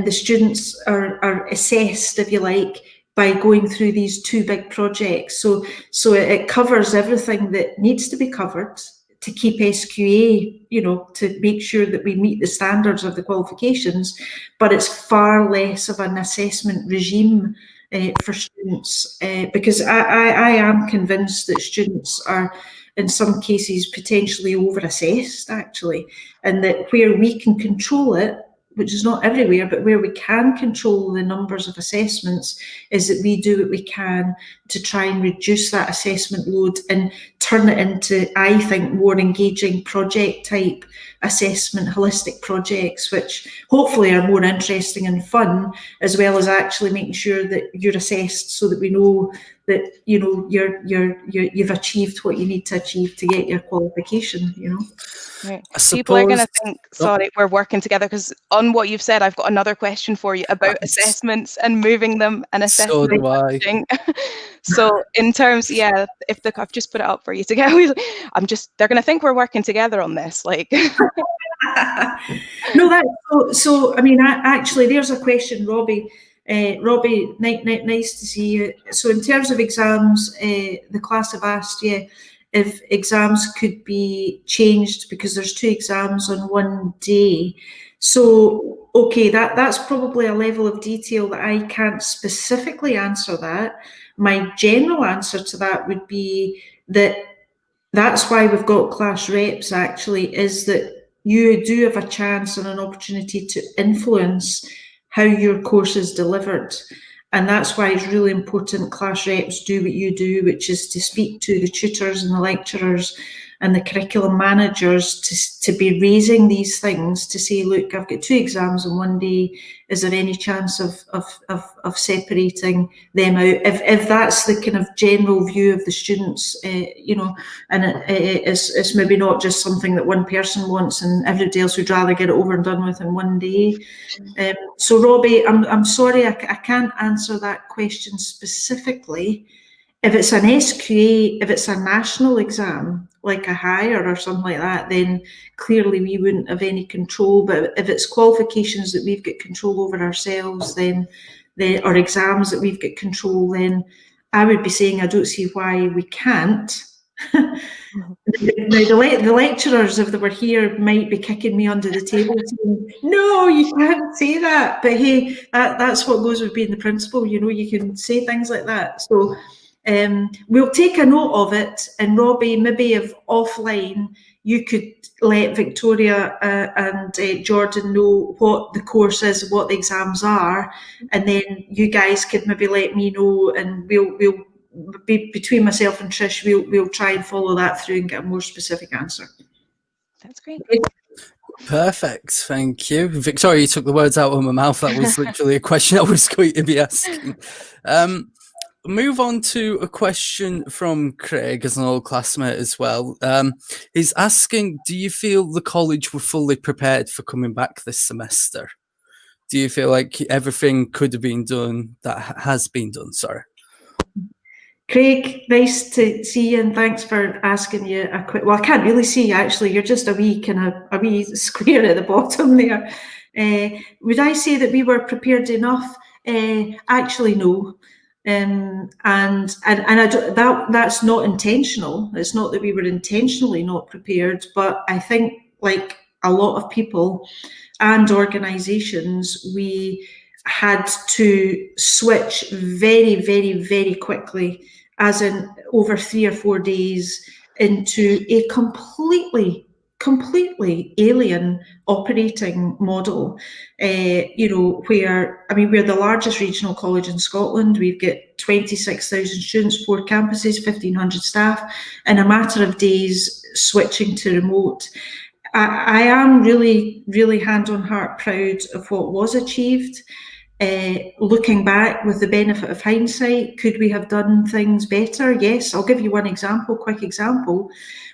the students are assessed, if you like, by going through these 2 big projects. So it covers everything that needs to be covered to keep SQA, you know, to make sure that we meet the standards of the qualifications, but it's far less of an assessment regime for students, because I am convinced that students are, in some cases, potentially over-assessed, actually, and that where we can control it, which is not everywhere, but where we can control the numbers of assessments, is that we do what we can to try and reduce that assessment load and turn it into, I think, more engaging project type assessment, holistic projects, which hopefully are more interesting and fun, as well as actually making sure that you're assessed so that we know that, you know, you've achieved what you need to achieve to get your qualification, you know. Right. I People are going to suppose- think, sorry, we're working together, because on what you've said, I've got another question for you about That's- assessments and moving them and So assessment. do I. So in terms, yeah, if I've just put it up for you to get, they're going to think we're working together on this, like. No, that's so. I mean, actually, there's a question, Robbie. Robbie, nice to see you. So, in terms of exams, the class have asked you if exams could be changed because there's 2 exams on one day. So, okay, that's probably a level of detail that I can't specifically answer that. My general answer to that would be that that's why we've got class reps, actually, is that you do have a chance and an opportunity to influence how your course is delivered. And that's why it's really important class reps do what you do, which is to speak to the tutors and the lecturers and the curriculum managers to be raising these things, to say, look, I've got 2 exams in one day. Is there any chance of separating them out? If that's the kind of general view of the students, you know, and it's maybe not just something that one person wants and everybody else would rather get it over and done with in one day. So Robbie, I'm sorry, I can't answer that question specifically. If it's an SQA, if it's a national exam, like a higher or something like that, then clearly we wouldn't have any control. But if it's qualifications that we've got control over ourselves, then or exams that we've got control, then I would be saying I don't see why we can't. Now, the lecturers, if they were here, might be kicking me under the table saying, no, you can't say that. But hey, that's what goes with being the principal, you know, you can say things like that. So we'll take a note of it, and Robbie, maybe if offline you could let Victoria and Jordan know what the course is, what the exams are, and then you guys could maybe let me know, and we'll be between myself and Trish, we'll try and follow that through and get a more specific answer. That's great. Perfect, thank you. Victoria, you took the words out of my mouth. That was literally a question I was going to be asking. Move on to a question from Craig, as an old classmate as well. He's asking, do you feel the college were fully prepared for coming back this semester? Do you feel like everything could have been done that has been done? Sorry. Craig, nice to see you, and thanks for asking you a quick. Well, I can't really see you actually. You're just a wee square at the bottom there. Would I say that we were prepared enough? Actually, no. And I don't, that's not intentional. It's not that we were intentionally not prepared, but I think, like a lot of people and organisations, we had to switch very, very, very quickly, as in over 3 or 4 days, into a completely alien operating model, you know, where, I mean, we're the largest regional college in Scotland. We've got 26,000 students, 4 campuses, 1,500 staff, in a matter of days switching to remote. I am really, really hand on heart proud of what was achieved. Looking back with the benefit of hindsight, could we have done things better? Yes, I'll give you one example, quick example,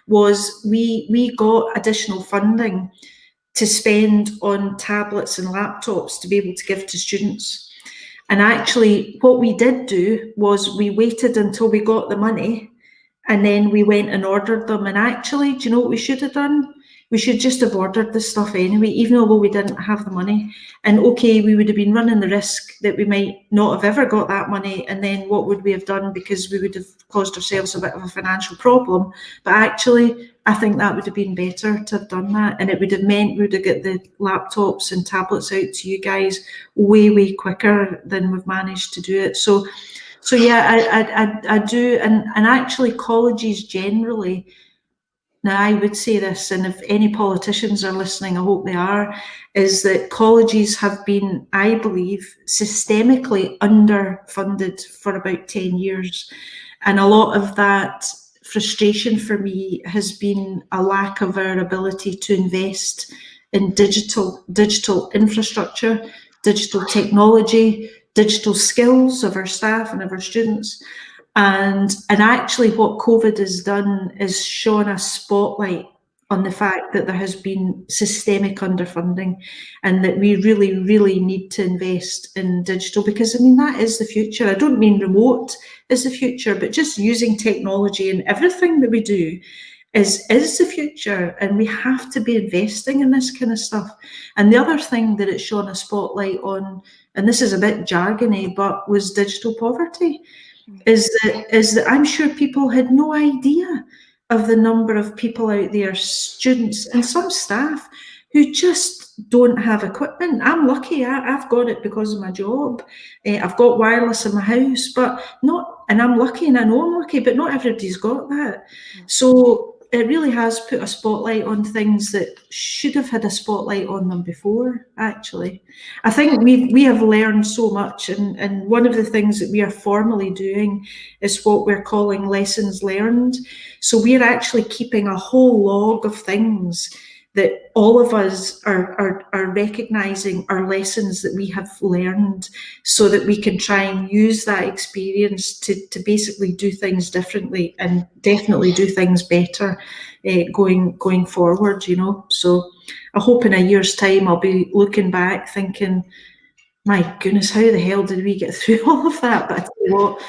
was we got additional funding to spend on tablets and laptops to be able to give to students. And actually what we did do was we waited until we got the money, and then we went and ordered them. And actually, do you know what we should have done? We should just have ordered this stuff anyway, even though we didn't have the money. And okay, we would have been running the risk that we might not have ever got that money. And then what would we have done? Because we would have caused ourselves a bit of a financial problem. But actually, I think that would have been better to have done that. And it would have meant we would have got the laptops and tablets out to you guys way, way quicker than we've managed to do it. So yeah, I do. And actually colleges generally, now I would say this, and if any politicians are listening, I hope they are, is that colleges have been, I believe, systemically underfunded for about 10 years. And a lot of that frustration for me has been a lack of our ability to invest in digital infrastructure, digital technology, digital skills of our staff and of our students. And actually what COVID has done is shone a spotlight on the fact that there has been systemic underfunding and that we really, really need to invest in digital, because I mean, that is the future. I don't mean remote is the future, but just using technology in everything that we do is the future, and we have to be investing in this kind of stuff. And the other thing that it's shone a spotlight on, and this is a bit jargony, but was digital poverty, is that I'm sure people had no idea of the number of people out there, students and some staff, who just don't have equipment. I'm lucky, I've got it because of my job. I've got wireless in my house, but not, and I'm lucky, and I know I'm lucky, but not everybody's got that. So it really has put a spotlight on things that should have had a spotlight on them before, actually. I think we have learned so much, and one of the things that we are formally doing is what we're calling lessons learned. So we're actually keeping a whole log of things that all of us are recognising are lessons that we have learned, so that we can try and use that experience to basically do things differently and definitely do things better going forward, you know. So I hope in a year's time I'll be looking back thinking, my goodness, how the hell did we get through all of that? But I tell you what,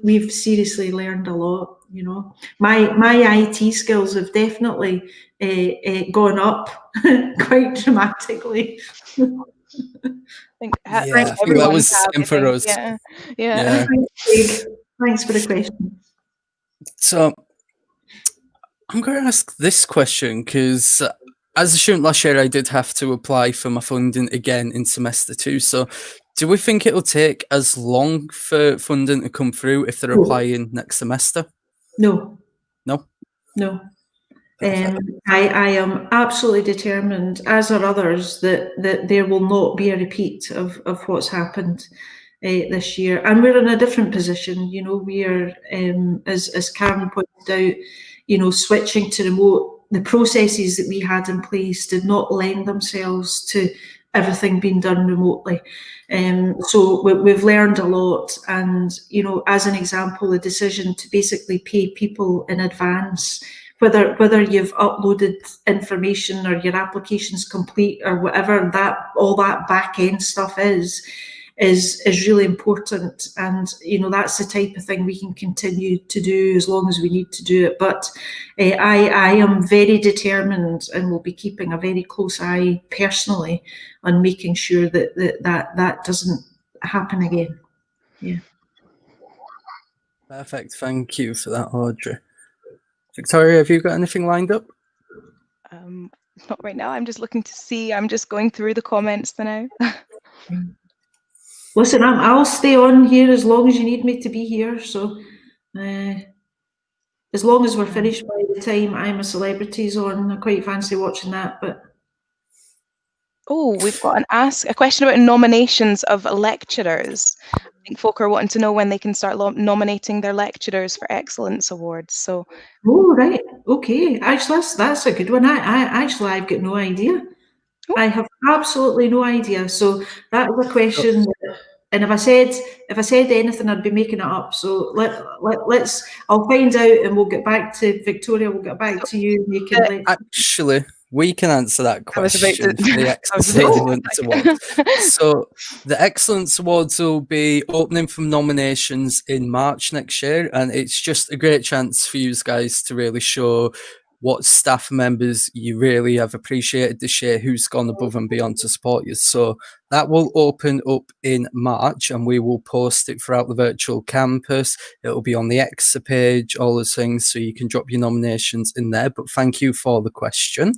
we've seriously learned a lot, you know. My IT skills have definitely gone up quite dramatically. I think that was the same for us. Yeah. Thanks for the question. So I'm going to ask this question because as a student last year, I did have to apply for my funding again in semester 2. So do we think it'll take as long for funding to come through if they're applying next semester? No. No? No. I am absolutely determined, as are others, that there will not be a repeat of what's happened this year. And we're in a different position, you know. We are, as Caryn pointed out, you know, switching to remote. The processes that we had in place did not lend themselves to everything being done remotely. So we've learned a lot. And, you know, as an example, the decision to basically pay people in advance, whether you've uploaded information or your application's complete or whatever, that all that back end stuff is really important. And, you know, that's the type of thing we can continue to do as long as we need to do it. But I am very determined and will be keeping a very close eye personally on making sure that doesn't happen again. Yeah. Perfect. Thank you for that, Audrey. Victoria, have you got anything lined up? Not right now. I'm just looking to see. I'm just going through the comments now. Listen, I'll stay on here as long as you need me to be here. So as long as we're finished by the time I'm a Celebrity's on, I quite fancy watching that. But oh, we've got a question about nominations of lecturers. I think folk are wanting to know when they can start nominating their lecturers for excellence awards. So, oh right, okay. Actually, that's a good one. I've got no idea. I have absolutely no idea. So that was a question. And if I said anything, I'd be making it up. So let's. I'll find out, and we'll get back to Victoria. We'll get back to you. You can actually. We can answer that question for the Excellence Awards. So the Excellence Awards will be opening from nominations in March next year, and it's just a great chance for you guys to really show what staff members you really have appreciated this year, who's gone above and beyond to support you. So that will open up in March, and we will post it throughout the virtual campus. It'll be on the ECSA page, all those things, so you can drop your nominations in there. But thank you for the question.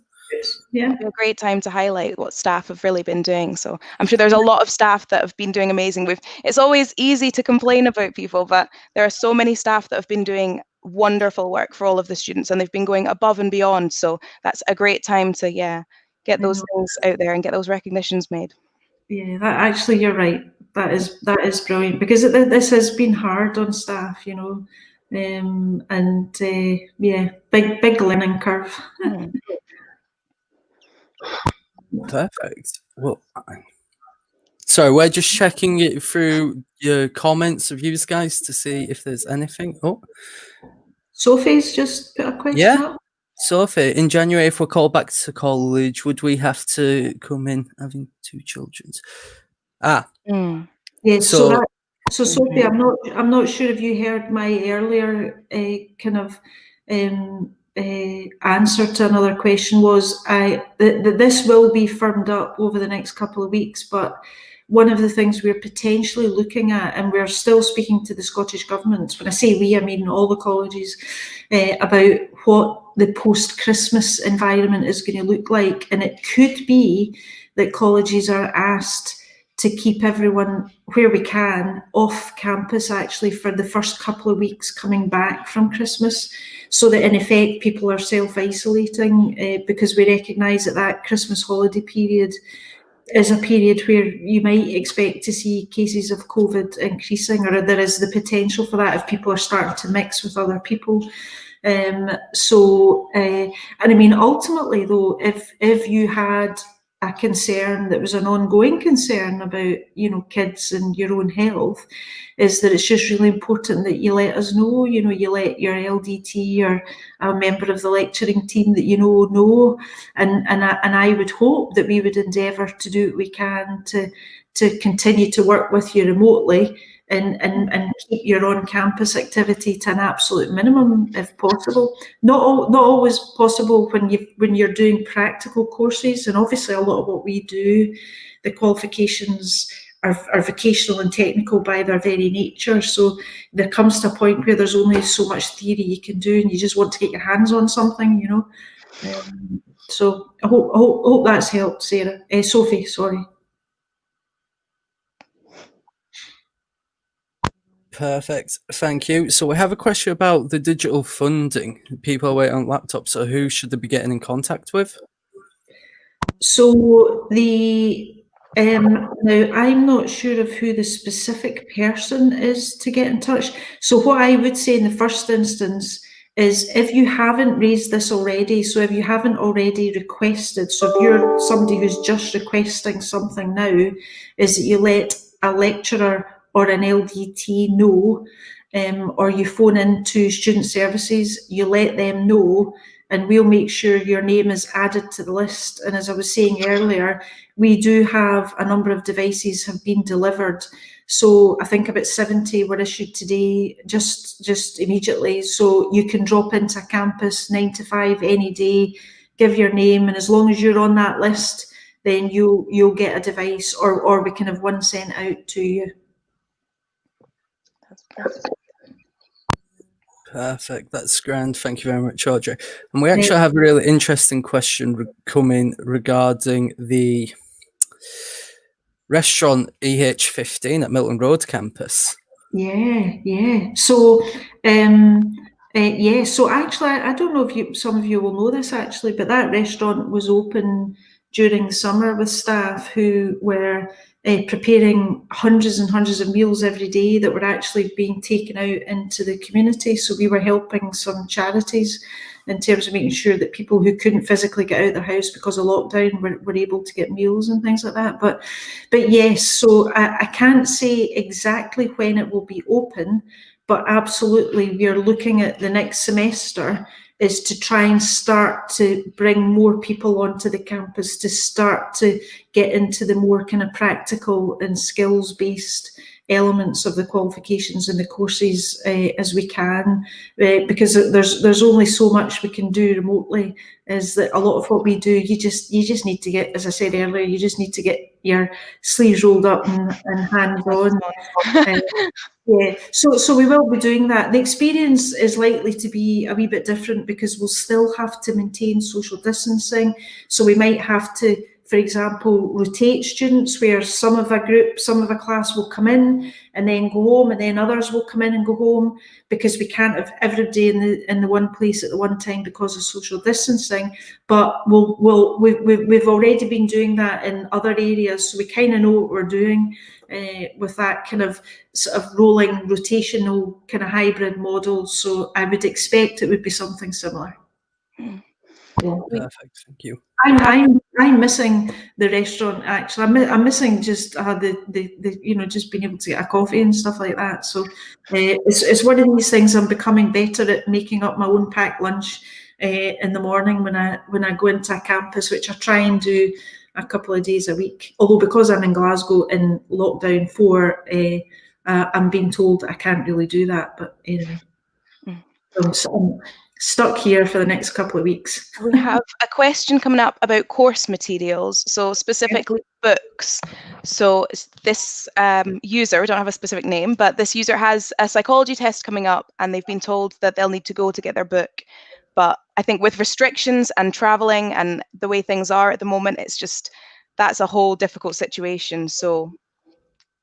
Yeah, a great time to highlight what staff have really been doing. So I'm sure there's a lot of staff that have been doing amazing. It's always easy to complain about people, but there are so many staff that have been doing wonderful work for all of the students, and they've been going above and beyond. So that's a great time to get those things out there and get those recognitions made. Yeah, actually you're right. That is brilliant, because this has been hard on staff, you know, yeah, big learning curve. Perfect. Well, sorry, we're just checking it through your comments of you guys to see if there's anything. Oh, Sophie's just put a question yeah. up. Sophie, in January, if we're called back to college, would we have to come in having 2 children? Yeah, so So Sophie, I'm not sure if you heard my earlier answer to another question. Was this will be firmed up over the next couple of weeks, but one of the things we're potentially looking at, and we're still speaking to the Scottish Government, when I say we, I mean all the colleges, about what the post-Christmas environment is going to look like. And it could be that colleges are asked to keep everyone, where we can, off campus actually for the first couple of weeks coming back from Christmas, so that in effect people are self-isolating, because we recognise that Christmas holiday period is a period where you might expect to see cases of COVID increasing, or there is the potential for that if people are starting to mix with other people. And I mean, ultimately though, if you had a concern that was an ongoing concern about, you know, kids and your own health, is that it's just really important that you let us know, you know, you let your LDT or a member of the lecturing team that you know, and I would hope that we would endeavour to do what we can to continue to work with you remotely and keep your on-campus activity to an absolute minimum if possible. Not always possible when you're doing practical courses, and obviously a lot of what we do, the qualifications are vocational and technical by their very nature. So there comes to a point where there's only so much theory you can do, and you just want to get your hands on something, you know. So I hope that's helped, Sarah. Sophie, sorry. perfect, thank you. So we have a question about the digital funding. People are waiting on laptops, so who should they be getting in contact with? So now I'm not sure of who the specific person is to get in touch. So what I would say in the first instance is, if you haven't raised this already, so if you haven't already requested, so if you're somebody who's just requesting something now, is that you let a lecturer or an LDT know, or you phone into student services, you let them know, and we'll make sure your name is added to the list. And as I was saying earlier, we do have a number of devices have been delivered. So I think about 70 were issued today, just immediately. So you can drop into campus 9 to 5 any day, give your name, and as long as you're on that list, then you'll get a device, or we can have one sent out to you. That's perfect. Perfect, that's grand. Thank you very much, Audrey. And we actually have a really interesting question coming regarding the restaurant EH15 at Milton Road campus. Yeah. So, so actually, I don't know if some of you will know this actually, but that restaurant was open during the summer with staff who were preparing hundreds and hundreds of meals every day that were actually being taken out into the community. So we were helping some charities in terms of making sure that people who couldn't physically get out of their house because of lockdown were able to get meals and things like that. But yes, so I can't say exactly when it will be open, but absolutely we are looking at the next semester is to try and start to bring more people onto the campus, to start to get into the more kind of practical and skills-based elements of the qualifications and the courses as we can, because there's only so much we can do remotely. Is that a lot of what we do, you just need to get, as I said earlier, you just need to get your sleeves rolled up and hands on. Yeah, so we will be doing that. The experience is likely to be a wee bit different because we'll still have to maintain social distancing. So we might have to for example, rotate students, where some of a class will come in and then go home, and then others will come in and go home, because we can't have everybody in the one place at the one time because of social distancing. But we've already been doing that in other areas, so we kind of know what we're doing with that kind of sort of rolling rotational kind of hybrid model. So I would expect it would be something similar. Yeah. Perfect, thank you. I'm missing the restaurant, actually. I'm missing just the just being able to get a coffee and stuff like that. So it's one of these things. I'm becoming better at making up my own packed lunch in the morning when I go into a campus, which I try and do a couple of days a week. Although because I'm in Glasgow in lockdown 4, I'm being told I can't really do that. But anyway, I'm stuck here for the next couple of weeks. We have a question coming up about course materials, so specifically books. So this user, we don't have a specific name, but this user has a psychology test coming up, and they've been told that they'll need to go to get their book. But I think with restrictions and traveling and the way things are at the moment, that's a whole difficult situation. So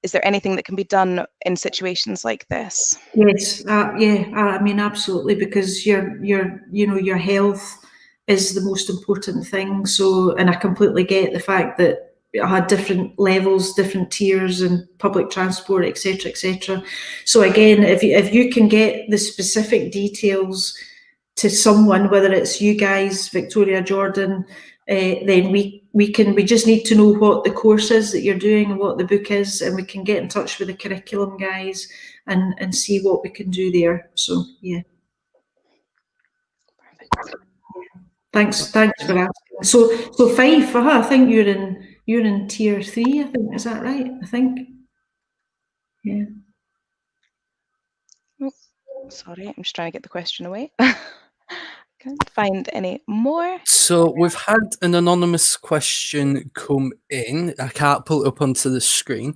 is there anything that can be done in situations like this? Yes, I mean, absolutely, because your health is the most important thing. So, and I completely get the fact that I had different levels, different tiers, and public transport, etc., etc. So again, if you can get the specific details to someone, whether it's you guys, Victoria, Jordan, then we just need to know what the course is that you're doing and what the book is, and we can get in touch with the curriculum guys and see what we can do there. So yeah. Perfect. Thanks for asking. So Fife, I think you're in tier 3. I think, is that right? I think. Yeah. Oh, sorry, I'm just trying to get the question away. Can't find any more. So we've had an anonymous question come in. I can't pull it up onto the screen.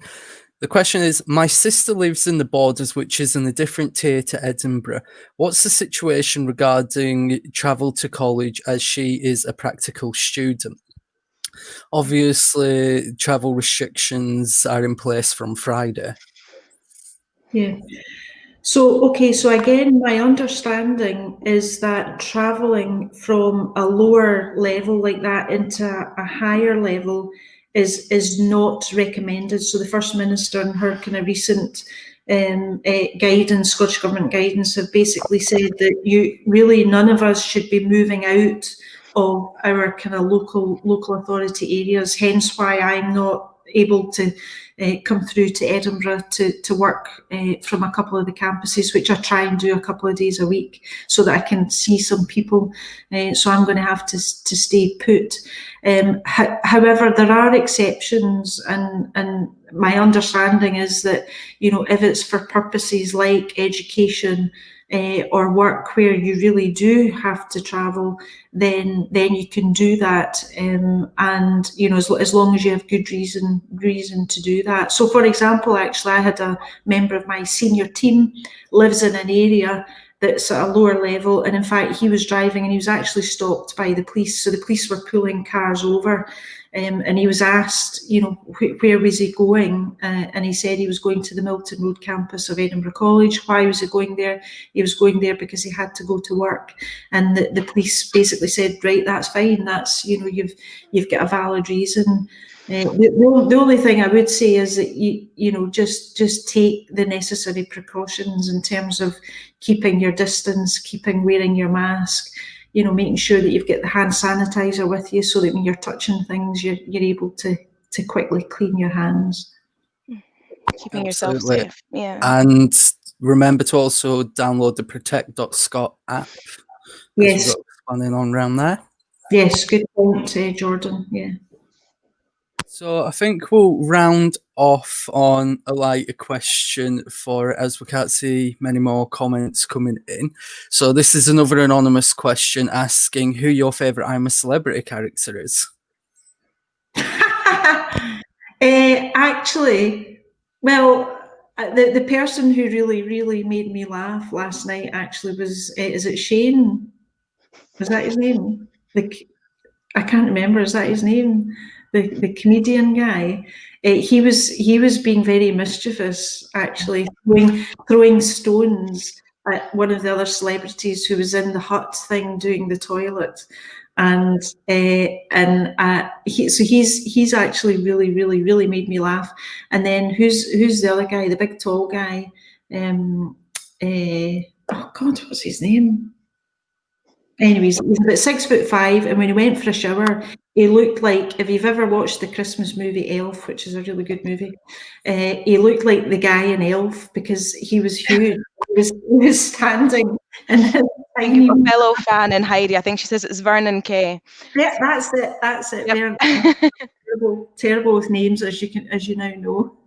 The question is, my sister lives in the Borders, which is in a different tier to Edinburgh. What's the situation regarding travel to college, as she is a practical student? Obviously, travel restrictions are in place from Friday. Yeah. So again, my understanding is that travelling from a lower level like that into a higher level is not recommended. So the First Minister in her kind of recent guidance, Scottish Government guidance, have basically said that none of us should be moving out of our kind of local authority areas. Hence why I'm not able to come through to Edinburgh to work from a couple of the campuses, which I try and do a couple of days a week so that I can see some people. So I'm going to have to stay put. However, there are exceptions, and my understanding is that, if it's for purposes like education or work where you really do have to travel, then you can do that, and as long as you have good reason to do that. So, for example, actually, I had a member of my senior team lives in an area that's at a lower level, and in fact, he was driving and he was actually stopped by the police. So the police were pulling cars over. And he was asked, where was he going? And he said he was going to the Milton Road campus of Edinburgh College. Why was he going there? He was going there because he had to go to work. And the police basically said, right, that's fine. That's, you've got a valid reason. The only thing I would say is that just take the necessary precautions in terms of keeping your distance, wearing your mask. Making sure that you've got the hand sanitizer with you, so that when you're touching things, you're able to quickly clean your hands. Keeping yourself safe, yeah. And remember to also download the protect.scot app. Yes. We've got planning on around there. Yes, good point, Jordan. Yeah. So I think we'll round off on a question as we can't see many more comments coming in. So this is another anonymous question asking who your favourite I'm a Celebrity character is. Actually, well, the person who really made me laugh last night actually was, is it Shane? Was that his name? I can't remember. Is that his name? the comedian guy, he was being very mischievous, actually, throwing stones at one of the other celebrities who was in the hut thing doing the toilet, and he's actually really made me laugh. And then who's the other guy, the big tall guy? Oh God, what's his name? Anyways, he's about 6'5", and when he went for a shower, he looked like, if you've ever watched the Christmas movie Elf, which is a really good movie, he looked like the guy in Elf because he was huge. He was standing in his tiny. A fellow fan in Heidi, I think she says it's Vernon Kay. Yeah, that's it. Yep. Vernon. Terrible with names, as you now know.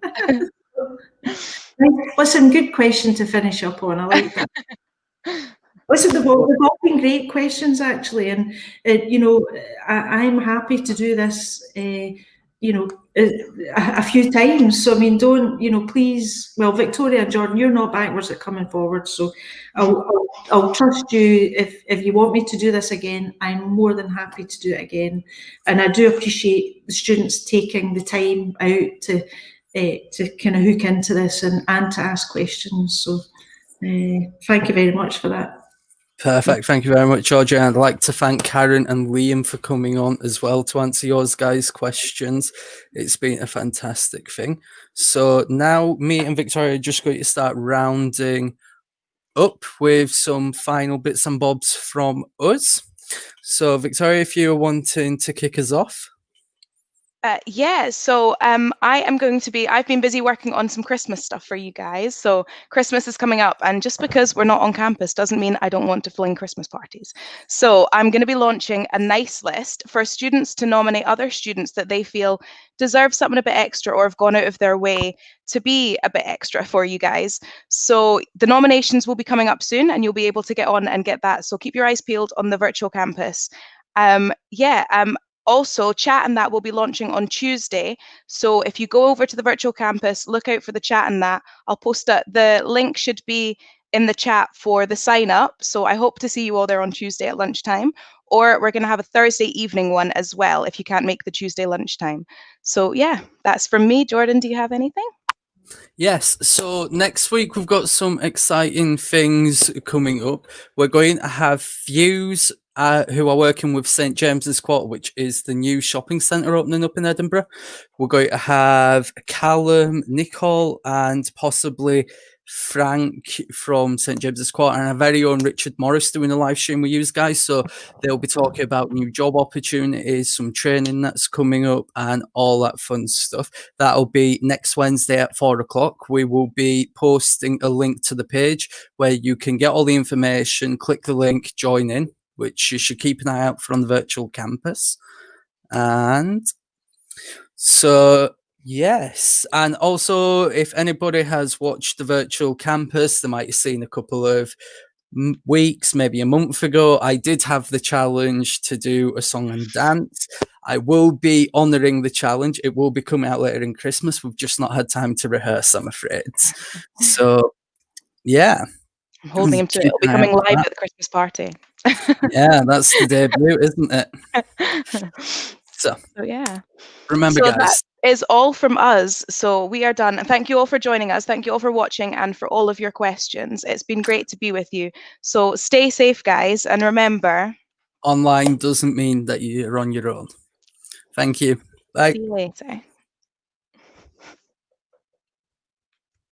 Listen, good question to finish up on. I like that. Listen, they've all been great questions, actually, and I'm happy to do this, a few times. So I mean, don't please. Well, Victoria and Jordan, you're not backwards at coming forward, so I'll trust you. If you want me to do this again, I'm more than happy to do it again, and I do appreciate the students taking the time out to kind of hook into this and to ask questions. So thank you very much for that. Perfect. Thank you very much, Audrey. And I'd like to thank Caryn and Liam for coming on as well to answer yours guys' questions. It's been a fantastic thing. So now me and Victoria are just going to start rounding up with some final bits and bobs from us. So Victoria, if you're wanting to kick us off. Yeah, so I've been busy working on some Christmas stuff for you guys. So Christmas is coming up, and just because we're not on campus doesn't mean I don't want to fling Christmas parties. So I'm going to be launching a nice list for students to nominate other students that they feel deserve something a bit extra or have gone out of their way to be a bit extra for you guys. So the nominations will be coming up soon, and you'll be able to get on and get that. So keep your eyes peeled on the virtual campus. Also, chat and that will be launching on Tuesday. So if you go over to the virtual campus, look out for the chat and that. I'll post it. The link should be in the chat for the sign up. So I hope to see you all there on Tuesday at lunchtime. Or we're going to have a Thursday evening one as well if you can't make the Tuesday lunchtime. So yeah, that's from me. Jordan, do you have anything? Yes, so next week we've got some exciting things coming up. We're going to have Fuse, who are working with St James's Quarter, which is the new shopping centre opening up in Edinburgh. We're going to have Callum, Nicole, and possibly Frank from St James's Quarter, and our very own Richard Morris doing a live stream with you guys. So they'll be talking about new job opportunities, some training that's coming up, and all that fun stuff. That'll be next Wednesday at 4 o'clock. We will be posting a link to the page where you can get all the information, click the link, join in, which you should keep an eye out for on the virtual campus. And so yes, and also if anybody has watched the virtual campus, they might have seen a couple of weeks, maybe a month ago, I did have the challenge to do a song and dance. I will be honouring the challenge. It will be coming out later in Christmas. We've just not had time to rehearse, I'm afraid. So yeah, I'm holding him to it. It'll be coming live at the Christmas party. Yeah, that's the debut, isn't it? So yeah, remember, guys, that is all from us. So we are done. And thank you all for joining us. Thank you all for watching and for all of your questions. It's been great to be with you. So stay safe, guys. And remember, online doesn't mean that you're on your own. Thank you. Bye. See you later.